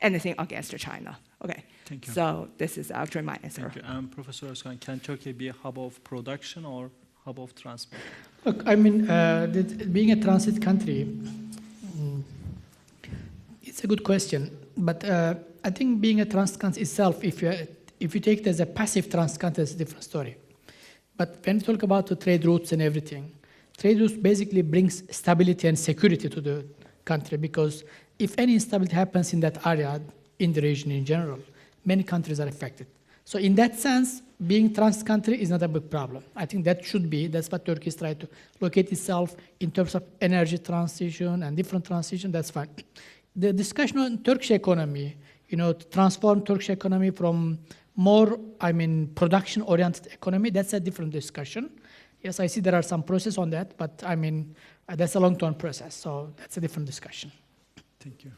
anything against China. Okay. Thank you. So this is actually my answer. Thank you. Professor Özkan, can Turkey be a hub of production or hub of transport? Look, I mean, being a transit country, it's a good question. But I think being a transit country itself, if you take it as a passive transit country, it's a different story. But when you talk about the trade routes and everything, trade routes basically brings stability and security to the country, because if any instability happens in that area, in the region in general, many countries are affected. So in that sense, being transit country is not a big problem. I think that's what Turkey is trying to locate itself in terms of energy transition and different transition, that's fine. The discussion on Turkish economy, to transform Turkish economy from more, production-oriented economy, that's a different discussion. Yes, I see there are some process on that, but that's a long-term process, so that's a different discussion. Thank you.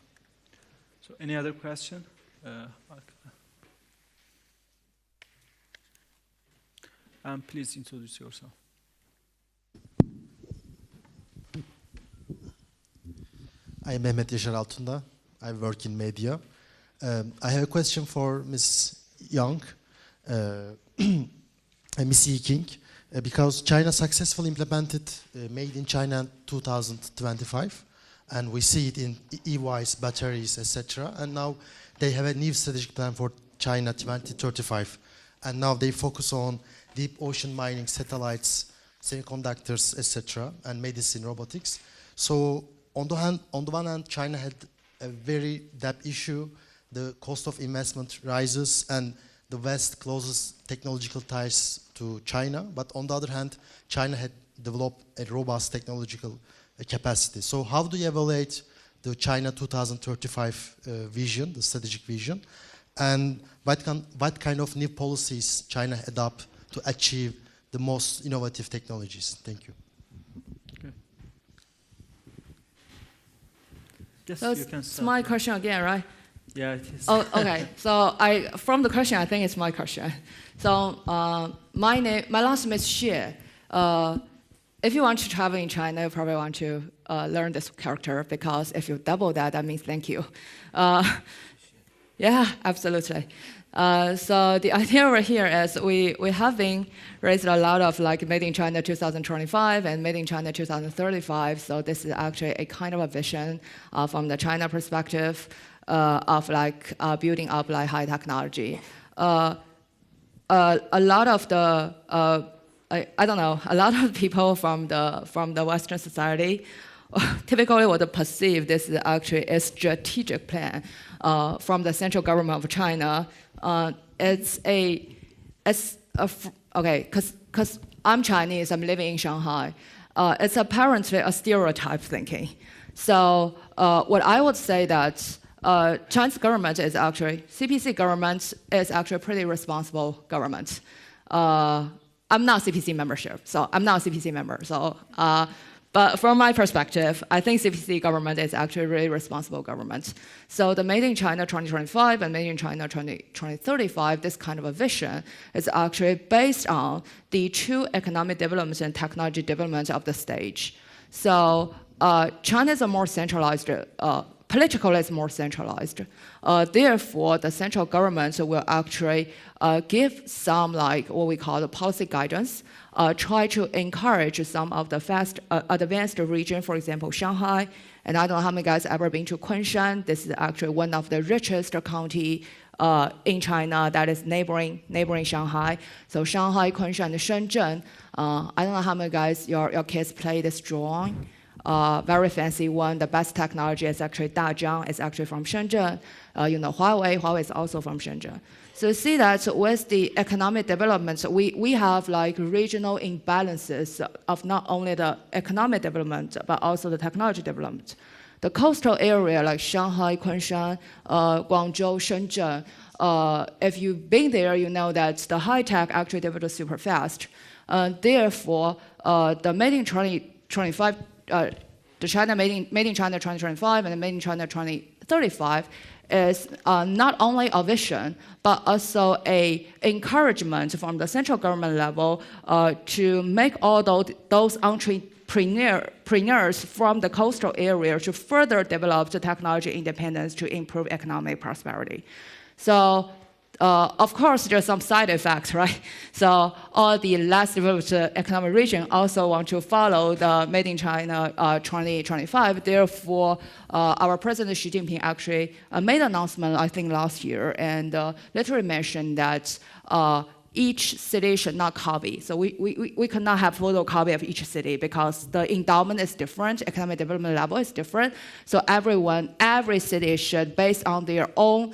So any other question? Please introduce yourself. I'm Mehmet Yaşar Altunda. I work in media. I have a question for Ms. Yang, Ms. Yiqing, because China successfully implemented Made in China 2025, and we see it in EVs, batteries, etc. And now they have a new strategic plan for China 2035, and now they focus on deep ocean mining, satellites, semiconductors, etc., and medicine, robotics. So on the one hand, China had a very deep issue. The cost of investment rises, and the West closes technological ties to China. But on the other hand, China had developed a robust technological capacity. So how do you evaluate the China 2035 vision, the strategic vision, and what kind of new policies China adopt to achieve the most innovative technologies? Thank you. Okay. Yes, So you can it's start. my question again, right? Yeah, it is. Oh, okay. So from the question, I think it's my question. So my last name is Xie. If you want to travel in China, you probably want to learn this character, because if you double that, that means thank you. Yeah, absolutely. So the idea over here is we have been raised a lot of like Made in China 2025 and Made in China 2035. So this is actually a kind of a vision from the China perspective of like building up like high technology. A lot of the I don't know, a lot of people from the Western society typically would perceive this is actually a strategic plan from the central government of China. Okay, because I'm Chinese, I'm living in Shanghai. It's apparently a stereotype thinking. So what I would say that Chinese government is actually, CPC government is actually a pretty responsible government. I'm not CPC membership, so I'm not a CPC member. So, but from my perspective, I think CPC government is actually a really responsible government. So the Made in China 2025 and Made in China 2035, this kind of a vision is actually based on the true economic development and technology development of the stage. So China is a more centralized, politically it's more centralized. Therefore, the central government will actually give some like what we call the policy guidance, try to encourage some of the fast advanced region, for example, Shanghai. And I don't know how many guys ever been to Kunshan. This is actually one of the richest county in China that is neighboring Shanghai. So Shanghai, Kunshan, and Shenzhen. I don't know how many guys your kids play this drawing. Very fancy one. The best technology is actually Dajiang. It's actually from Shenzhen. You know, Huawei is also from Shenzhen. So you see that with the economic development, we have like regional imbalances of not only the economic development, but also the technology development. The coastal area like Shanghai, Kunshan, Guangzhou, Shenzhen, if you've been there, you know that the high tech actually developed super fast. Therefore, the Made in 2025, the China Made in China 2025 and the Made in China 2035 is not only a vision, but also a encouragement from the central government level to make all those entrepreneurs from the coastal area to further develop the technology independence to improve economic prosperity. So of course, there's some side effects, right? So all the less developed economic region also want to follow the Made in China 2025. Therefore, our President Xi Jinping actually made an announcement, I think, last year, and literally mentioned that each city should not copy. So we cannot have photocopy of each city because the endowment is different, economic development level is different. So every city should, based on their own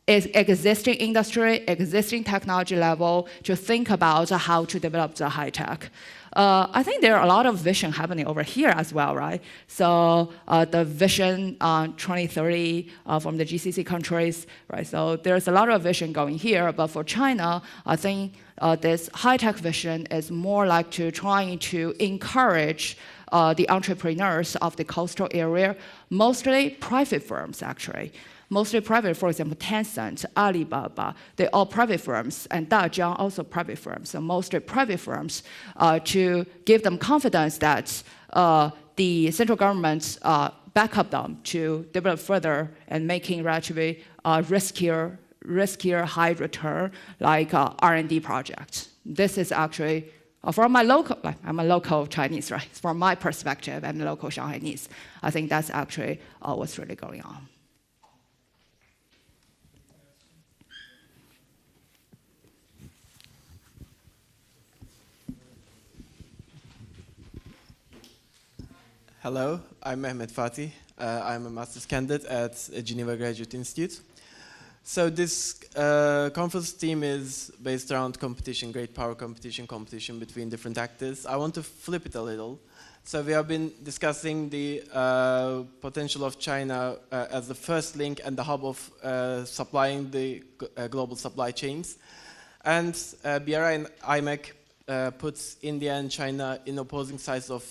existing industry, existing technology level, to think about how to develop the high tech. I think there are a lot of vision happening over here as well, right? So the vision 2030 from the GCC countries, right? So there's a lot of vision going here, but for China, I think this high tech vision is more like to trying to encourage the entrepreneurs of the coastal area, mostly private firms actually. Mostly private, for example, Tencent, Alibaba, they're all private firms, and Dajiang also private firms, so mostly private firms, to give them confidence that the central government back up them to develop further and making relatively riskier high return like R&D projects. This is actually from my local, I'm a local Chinese, right? From my perspective, I'm a local Shanghainese. I think that's actually what's really going on. Hello, I'm Mehmet Fatih. I'm a master's candidate at Geneva Graduate Institute. So this conference theme is based around competition, great power competition between different actors. I want to flip it a little. So we have been discussing the potential of China as the first link and the hub of supplying the global supply chains. And BRI and IMEC puts India and China in opposing sides of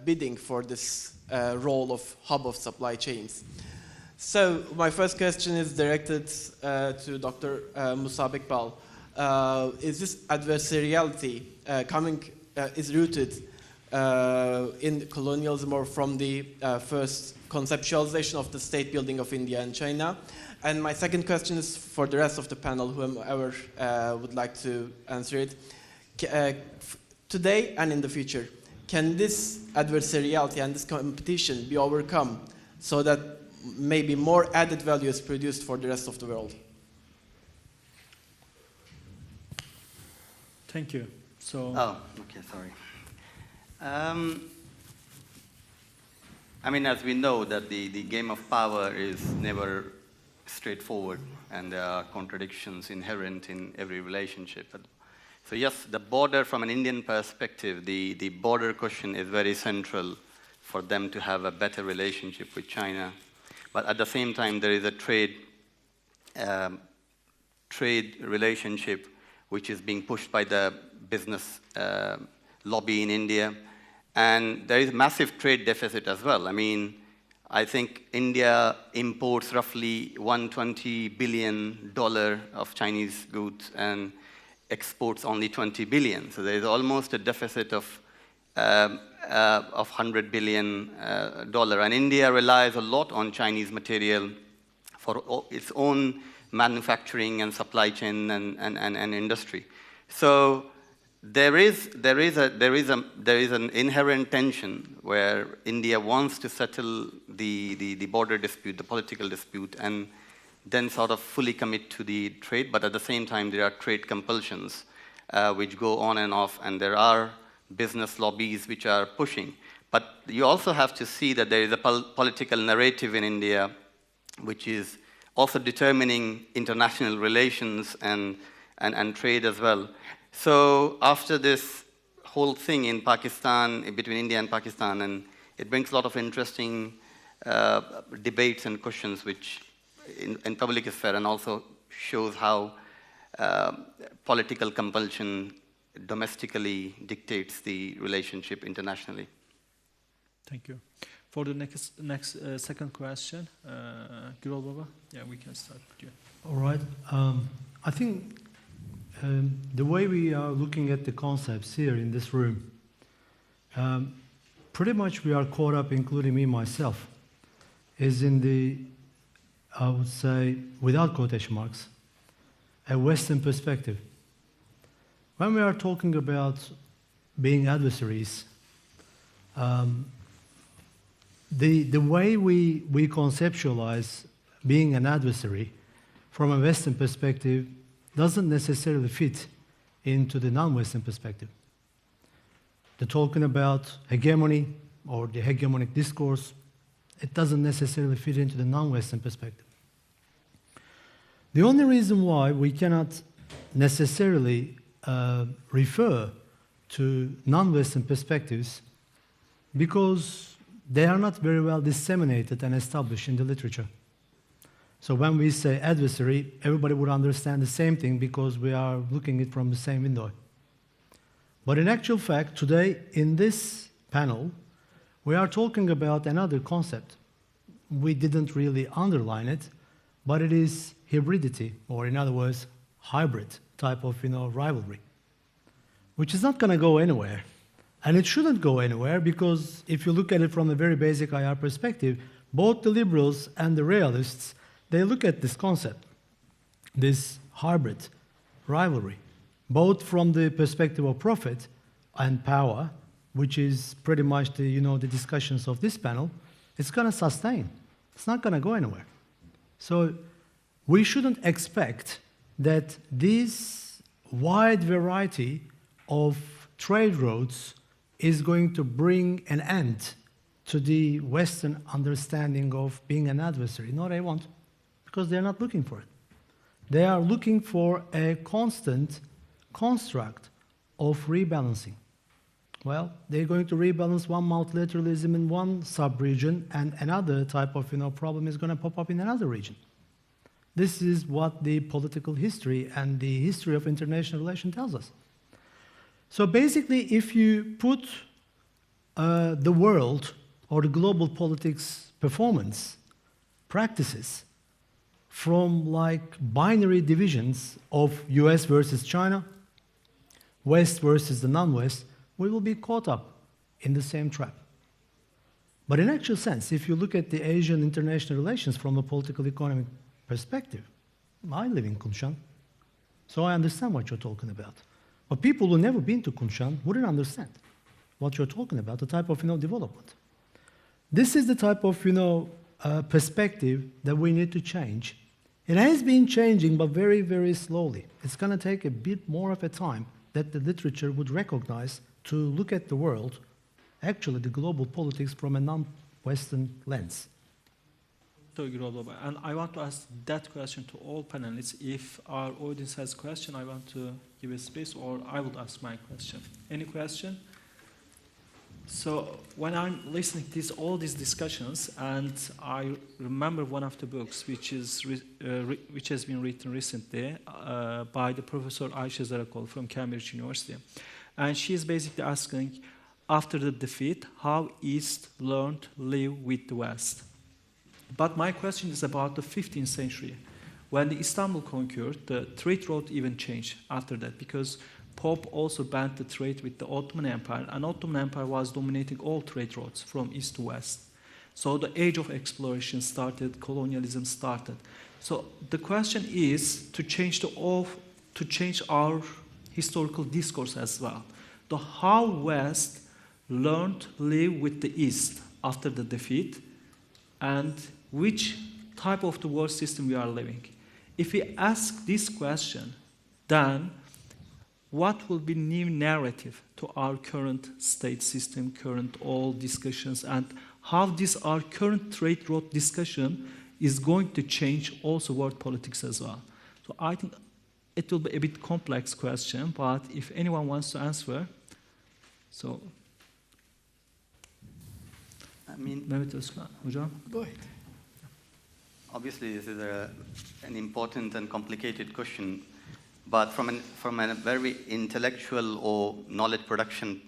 bidding for this role of hub of supply chains. So my first question is directed to Dr. Musab Iqbal. Is this adversariality is rooted in colonialism or from the first conceptualization of the state building of India and China? And my second question is for the rest of the panel, whoever would like to answer it. Today and in the future, can this adversariality and this competition be overcome so that maybe more added value is produced for the rest of the world? Thank you. So. Oh, okay, sorry. I mean, as we know, that the game of power is never straightforward, and there are contradictions inherent in every relationship. So yes, the border, from an Indian perspective, the border question is very central for them to have a better relationship with China. But at the same time, there is a trade relationship which is being pushed by the business lobby in India. And there is massive trade deficit as well. I mean, I think India imports roughly $120 billion of Chinese goods and exports only $20 billion. So there is almost a deficit of $100 billion. And India relies a lot on Chinese material for its own manufacturing and supply chain and industry. So there is an inherent tension where India wants to settle the border dispute, the political dispute, and then sort of fully commit to the trade. But at the same time, there are trade compulsions which go on and off, and there are business lobbies which are pushing. But you also have to see that there is a political narrative in India which is also determining international relations and trade as well. So after this whole thing in Pakistan, between India and Pakistan, and it brings a lot of interesting debates and questions which in public sphere, and also shows how political compulsion domestically dictates the relationship internationally. Thank you. For the next second question, Gürol Baba, yeah, we can start with you. All right. I think the way we are looking at the concepts here in this room, pretty much we are caught up, including me myself, is in the, I would say, without quotation marks, a Western perspective. When we are talking about being adversaries, the way we conceptualize being an adversary from a Western perspective doesn't necessarily fit into the non-Western perspective. The talking about hegemony or the hegemonic discourse, it doesn't necessarily fit into the non-Western perspective. The only reason why we cannot necessarily refer to non-Western perspectives because they are not very well disseminated and established in the literature. So when we say adversary, everybody would understand the same thing because we are looking at it from the same window. But in actual fact, today in this panel, we are talking about another concept. We didn't really underline it, but it is hybridity, or in other words, hybrid type of rivalry, which is not going to go anywhere. And it shouldn't go anywhere because if you look at it from a very basic IR perspective, both the liberals and the realists, they look at this concept, this hybrid rivalry, both from the perspective of profit and power, which is pretty much the, the discussions of this panel. It's going to sustain. It's not going to go anywhere. So we shouldn't expect that this wide variety of trade routes is going to bring an end to the Western understanding of being an adversary. No, they won't, because they're not looking for it. They are looking for a constant construct of rebalancing. Well, they're going to rebalance one multilateralism in one sub-region, and another type of problem is going to pop up in another region. This is what the political history and the history of international relations tells us. So basically, if you put the world or the global politics performance practices from like binary divisions of US versus China, West versus the non-West, we will be caught up in the same trap. But in actual sense, if you look at the Asian international relations from a political economic perspective, I live in Kunshan, so I understand what you're talking about. But people who've never been to Kunshan wouldn't understand what you're talking about, the type of development. This is the type of perspective that we need to change. It has been changing, but very, very slowly. It's going to take a bit more of a time that the literature would recognize to look at the world, actually the global politics, from a non-Western lens? So, Gürol, and I want to ask that question to all panelists. If our audience has a question, I want to give a space, or I would ask my question. Any question? So when I'm listening to all these discussions, and I remember one of the books which has been written recently by the Professor Ayşe Zarakol from Cambridge University, and she is basically asking, after the defeat, how East learned to live with the West. But my question is about the 15th century. When the Istanbul conquered, the trade route even changed after that, because Pope also banned the trade with the Ottoman Empire, and Ottoman Empire was dominating all trade routes from east to west. So the age of exploration started, colonialism started. So the question is to change our historical discourse as well. So how West learned to live with the East after the defeat, and which type of the world system we are living. If we ask this question, then what will be new narrative to our current state system, current all discussions, and how this our current trade route discussion is going to change also world politics as well. So I think it will be a bit complex question, but if anyone wants to answer, so. I mean, Mehmet, Özkan, hocam. Go ahead. Obviously, this is an important and complicated question. But from a very intellectual or knowledge production,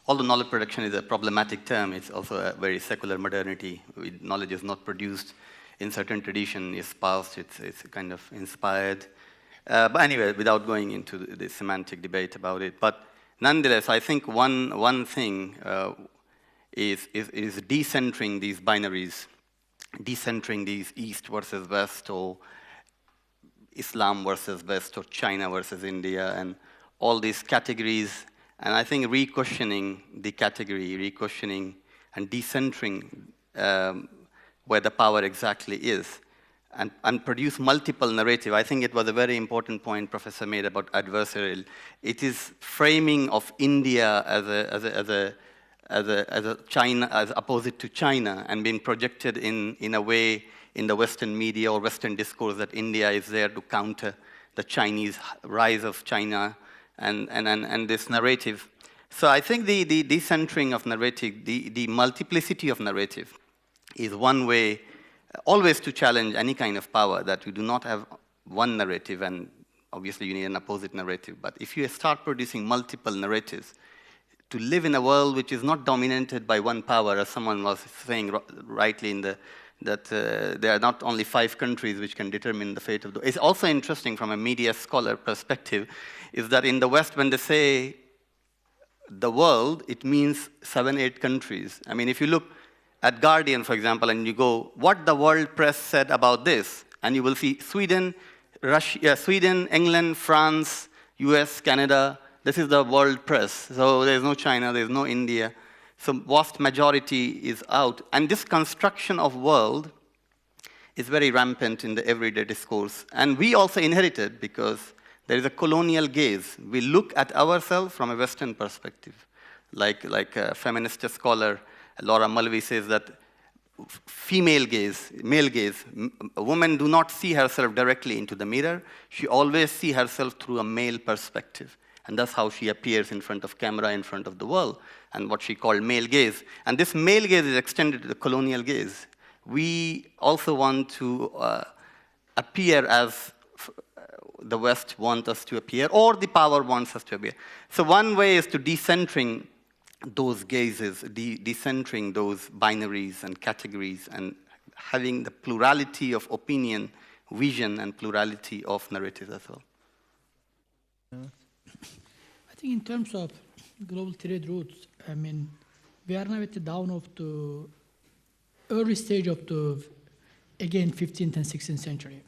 although knowledge production is a problematic term, it's also a very secular modernity. Knowledge is not produced in certain tradition, it's passed, it's kind of inspired. But anyway, without going into the semantic debate about it. But nonetheless, I think one thing is decentering these binaries, decentering these East versus West, or Islam versus West, or China versus India, and all these categories. And I think re-questioning the category, re-questioning and decentering where the power exactly is, and produce multiple narrative. I think it was a very important point Professor made about adversarial. It is framing of India as a China, as opposite to China, and being projected in a way in the Western media or Western discourse that India is there to counter the Chinese rise of China and this narrative. So I think the decentering of narrative, the multiplicity of narrative is one way always to challenge any kind of power, that you do not have one narrative, and obviously you need an opposite narrative. But if you start producing multiple narratives, to live in a world which is not dominated by one power, as someone was saying rightly in that there are not only 5 countries which can determine the fate of the... It's also interesting from a media scholar perspective, is that in the West, when they say the world, it means 7, 8 countries. I mean, if you look at Guardian, for example, and you go, what the world press said about this, and you will see Sweden, Russia, Sweden, England, France, US, Canada. This is the world press. So there's no China, there's no India. So vast majority is out. And this construction of world is very rampant in the everyday discourse. And we also inherited, because there is a colonial gaze. We look at ourselves from a Western perspective. Like a feminist scholar, Laura Mulvey, says that female gaze, male gaze, a woman do not see herself directly into the mirror. She always sees herself through a male perspective. And that's how she appears in front of camera, in front of the world, and what she called male gaze. And this male gaze is extended to the colonial gaze. We also want to appear as the West wants us to appear, or the power wants us to appear. So one way is to decentering those gazes, decentering those binaries and categories, and having the plurality of opinion, vision, and plurality of narratives as well. I think in terms of global trade routes, I mean, we are now at the down of the early stage of the, again, 15th and 16th century.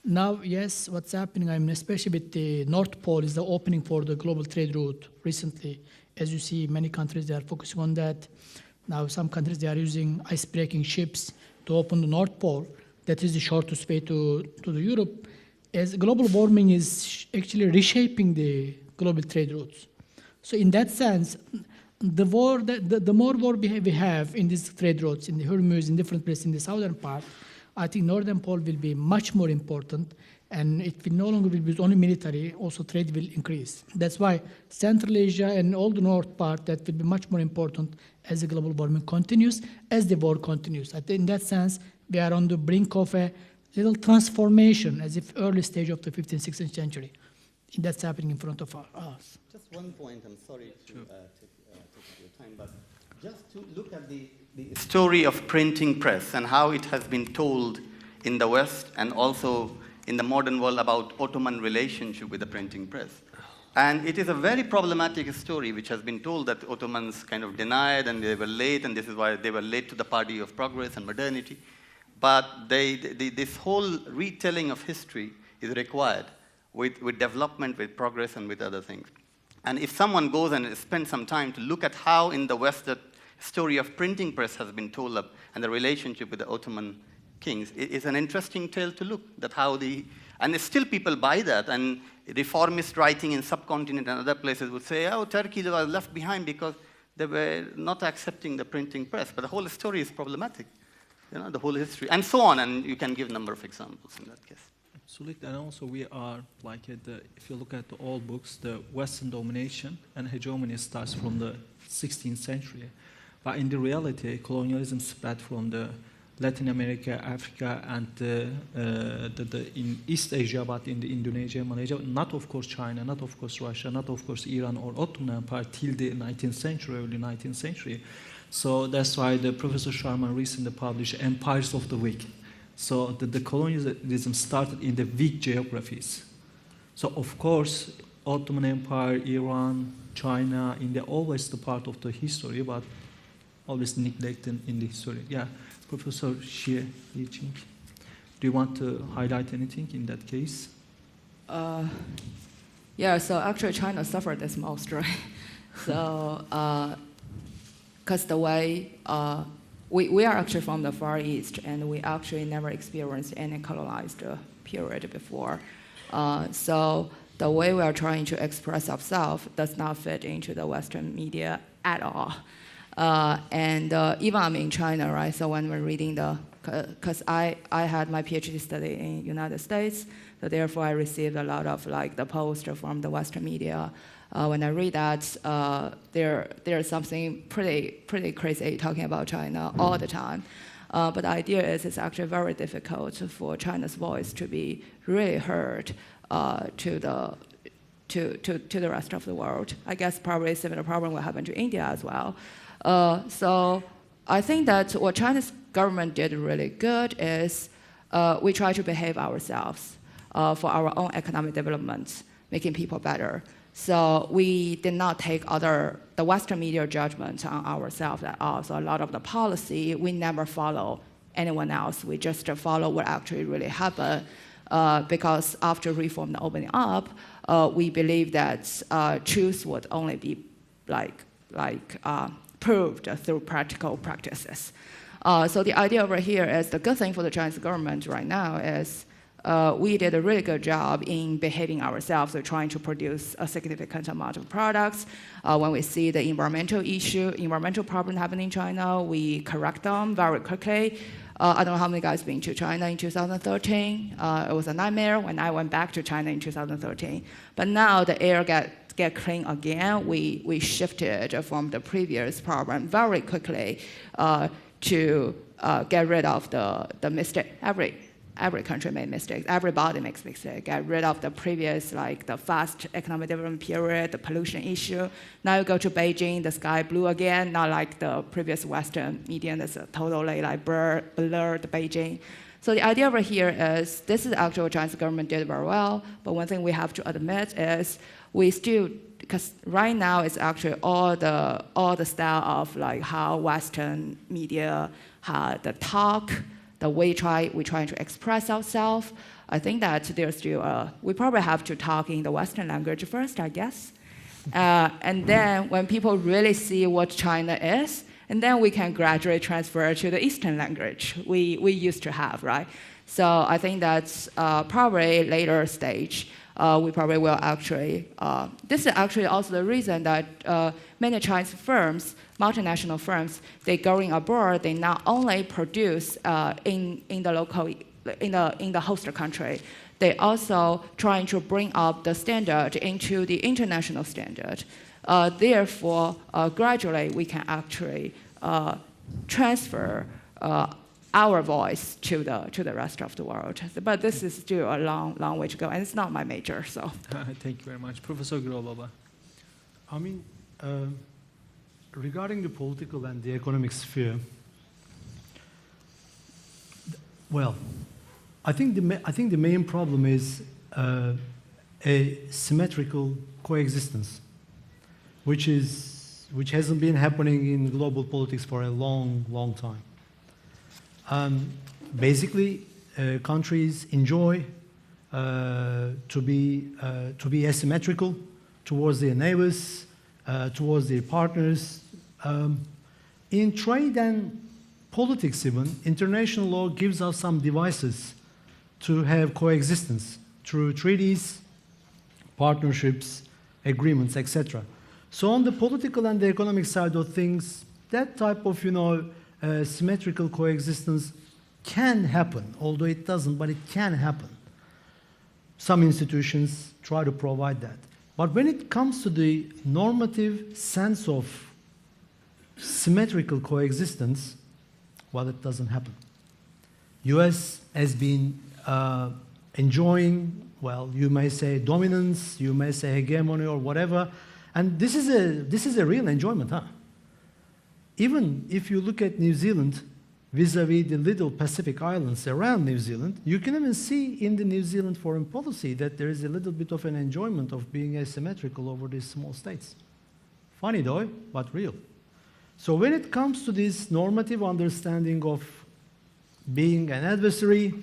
Now, yes, what's happening, I mean, especially with the North Pole, is the opening for the global trade route recently. As you see, many countries, they are focusing on that. Now, some countries, they are using ice-breaking ships to open the North Pole. That is the shortest way to the Europe. As global warming is actually reshaping the global trade routes. So in that sense, the more war we have in these trade routes, in the Hormuz, in different places in the southern part, I think northern pole will be much more important, and it will no longer be only military, also trade will increase. That's why Central Asia and all the north part, that will be much more important as the global warming continues, as the war continues. I think in that sense, we are on the brink of a little transformation, as if early stage of the 15th, 16th century. That's happening in front of us. Just one point, I'm sorry to take your time, but just to look at the story of printing press and how it has been told in the West and also in the modern world about Ottoman relationship with the printing press. And it is a very problematic story which has been told that the Ottomans kind of denied and they were late, and this is why they were late to the party of progress and modernity. But this whole retelling of history is required with development, with progress, and with other things. And if someone goes and spends some time to look at how in the West the story of printing press has been told up and the relationship with the Ottoman kings, it is an interesting tale to look at how and still people buy that, and reformist writing in subcontinent and other places would say, oh, Turkey was left behind because they were not accepting the printing press. But the whole story is problematic, the whole history, and so on, and you can give a number of examples in that case. Absolutely, and also we are like if you look at the old books, the Western domination and hegemony starts from the 16th century. But in the reality, colonialism spread from the Latin America, Africa, and in East Asia, but in the Indonesia, Malaysia, not of course China, not of course Russia, not of course Iran or Ottoman Empire till the 19th century, early 19th century. So that's why the Professor Sharman recently published Empires of the Weak. So the colonialism started in the weak geographies. So of course, Ottoman Empire, Iran, China, India, always the part of the history, but always neglected in the history. Yeah, Professor Xie Yiqing, do you want to highlight anything in that case? Yeah, so actually China suffered this most, right? So, because the way, we are actually from the Far East, and we actually never experienced any colonized period before. So the way we are trying to express ourselves does not fit into the Western media at all. And even I'm in China, right? So when we're reading because I had my PhD study in United States, so therefore I received a lot of like the posts from the Western media. When I read that, there's something pretty crazy talking about China all the time. But the idea is it's actually very difficult for China's voice to be really heard to the rest of the world. I guess probably a similar problem will happen to India as well. So I think that what China's government did really good is we try to behave ourselves for our own economic development, making people better. So we did not take the Western media judgment on ourselves at all. So a lot of the policy, we never follow anyone else. We just follow what actually really happened. Because after reform and opening up, we believe that truth would only be proved through practical practices. So the idea over here is the good thing for the Chinese government right now is we did a really good job in behaving ourselves, so trying to produce a significant amount of products. When we see the environmental problem happening in China, we correct them very quickly. I don't know how many guys been to China in 2013. It was a nightmare when I went back to China in 2013. But now the air get clean again. We shifted from the previous problem very quickly to get rid of the mistake. Every country made mistakes. Everybody makes mistakes. Get rid of the previous, the fast economic development period, the pollution issue. Now you go to Beijing, the sky blue again, not like the previous Western media that's totally blurred Beijing. So the idea over here is this is actually what Chinese government did very well. But one thing we have to admit is we still, because right now it's actually all the style of how Western media had the talk. The way we're trying to express ourselves, I think that there's still, we probably have to talk in the Western language first, I guess. And then when people really see what China is, and then we can gradually transfer to the Eastern language we used to have, right? So I think that's probably later stage. we probably will actually, this is actually also the reason that many Chinese firms, multinational firms, they going abroad, they not only produce in the local, in the host country, they also trying to bring up the standard into the international standard. Therefore, gradually we can actually transfer our voice to the rest of the world. But this is still a long way to go, and it's not my major, so. Thank you very much. Professor Gürol. I mean, regarding the political and the economic sphere, well, I think the main problem is a symmetrical coexistence, which hasn't been happening in global politics for a long time. Basically, countries enjoy to be asymmetrical towards their neighbors, towards their partners. In trade and politics even, international law gives us some devices to have coexistence through treaties, partnerships, agreements, etc. So on the political and the economic side of things, that type of, symmetrical coexistence can happen, although it doesn't, but it can happen. Some institutions try to provide that. But when it comes to the normative sense of symmetrical coexistence, well, it doesn't happen. US has been enjoying, well, you may say dominance, you may say hegemony or whatever, and this is a real enjoyment, huh? Even if you look at New Zealand vis-a-vis the little Pacific islands around New Zealand, you can even see in the New Zealand foreign policy that there is a little bit of an enjoyment of being asymmetrical over these small states. Funny though, but real. So when it comes to this normative understanding of being an adversary,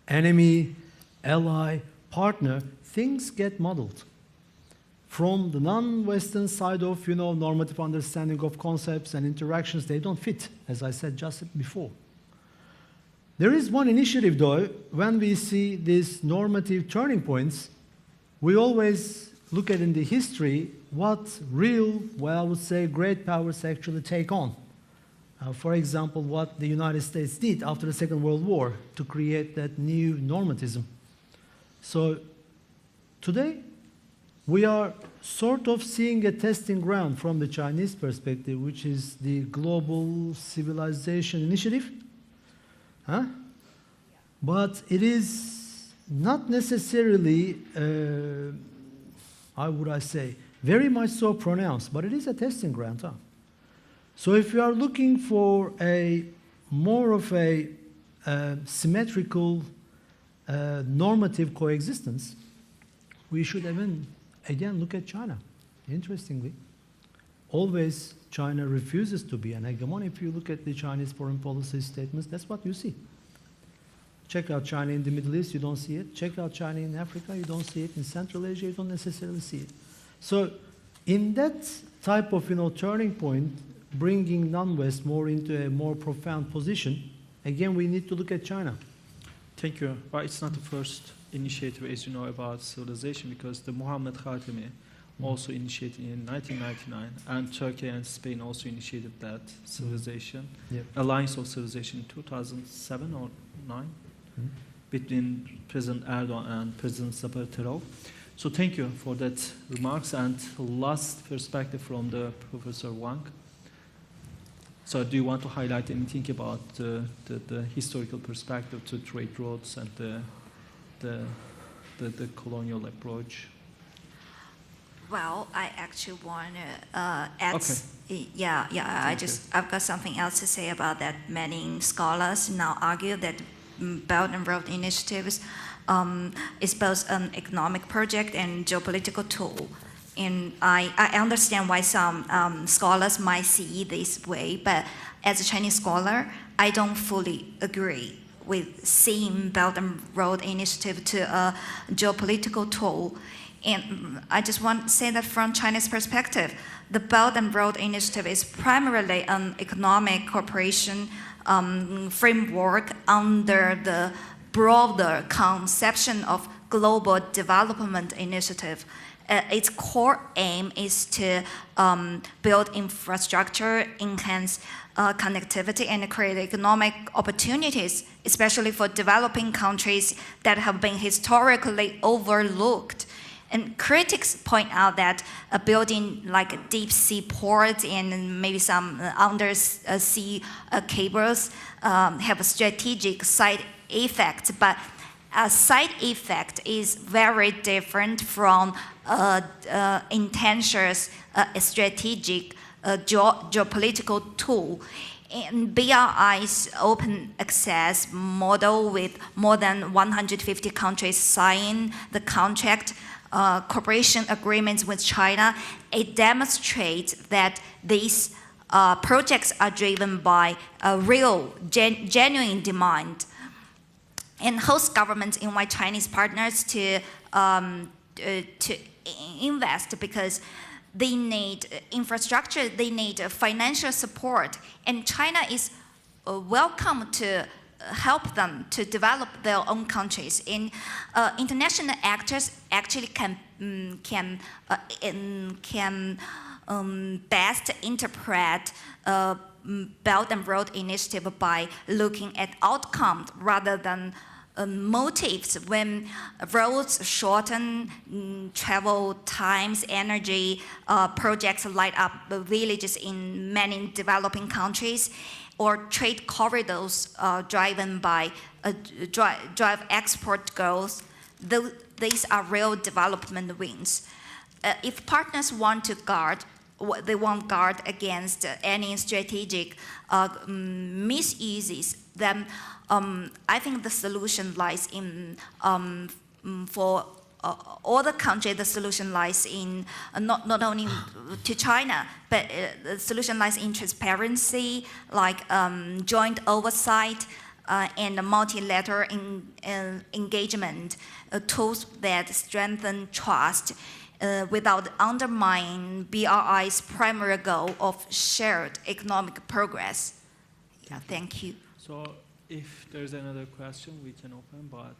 enemy, ally, partner, things get muddled. From the non-Western side of, normative understanding of concepts and interactions, they don't fit, as I said just before. There is one initiative, though, when we see these normative turning points, we always look at in the history what real, well, I would say, great powers actually take on. For example, what the United States did after the Second World War to create that new normatism. So today, we are sort of seeing a testing ground from the Chinese perspective, which is the Global Civilization Initiative. Huh? But it is not necessarily, how would I say, very much so pronounced, but it is a testing ground. Huh? So if you are looking for a more of a symmetrical normative coexistence, we should again look at China. Interestingly, always China refuses to be an hegemon. If you look at the Chinese foreign policy statements, that's what you see. Check out China in the Middle East, you don't see it. Check out China in Africa, you don't see it. In Central Asia, you don't necessarily see it. So in that type of turning point, bringing non-West more into a more profound position, again, we need to look at China. Thank you. But it's not the first initiative, as you know, about civilization, because the Muhammad Khatami also initiated in 1999, and Turkey and Spain also initiated that civilization, alliance of civilization in 2007 or 9, between President Erdogan and President Zapatero. So thank you for that remarks, and last perspective from the Professor Wang. So do you want to highlight anything about the historical perspective to trade routes and the colonial approach? Well, I actually want to add. Okay. I've got something else to say about that. Many scholars now argue that Belt and Road initiatives is both an economic project and geopolitical tool. And I understand why some scholars might see it this way, but as a Chinese scholar, I don't fully agree with seeing Belt and Road Initiative to a geopolitical tool. And I just want to say that from China's perspective, the Belt and Road Initiative is primarily an economic cooperation framework under the broader conception of global development initiative. Its core aim is to build infrastructure, enhance connectivity, and create economic opportunities, especially for developing countries that have been historically overlooked. And critics point out that building like deep sea ports and maybe some undersea cables have a strategic side effect, but a side effect is very different from intentions strategic geopolitical tool. In BRI's open access model, with more than 150 countries signing the contract, cooperation agreements with China, it demonstrates that these projects are driven by a real, genuine demand. And host governments invite Chinese partners to invest because they need infrastructure, they need financial support, and China is welcome to help them to develop their own countries. And international actors actually can best interpret Belt and Road Initiative by looking at outcomes rather than motives. When roads shorten travel times, energy, projects light up villages in many developing countries, or trade corridors driven by drive export growth, these are real development wins. If partners want to guard, they won't guard against any strategic misuses, then I think the solution lies in, for all the countries, the solution lies in not only to China, but the solution lies in transparency, like joint oversight and multilateral engagement, tools that strengthen trust without undermining BRI's primary goal of shared economic progress. Yeah, thank you. So if there's another question, we can open, but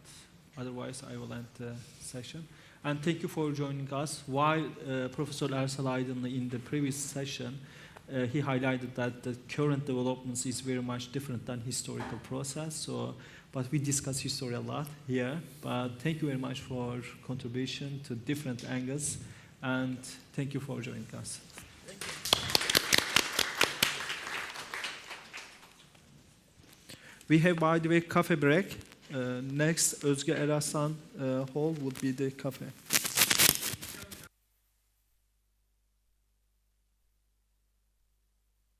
otherwise I will end the session. And thank you for joining us. While Professor Ersal Aydın in the previous session, he highlighted that the current developments is very much different than historical process. So, but we discuss history a lot here. But thank you very much for contribution to different angles, and thank you for joining us. We have, by the way, coffee break. Next, Özge Erasan Hall would be the cafe.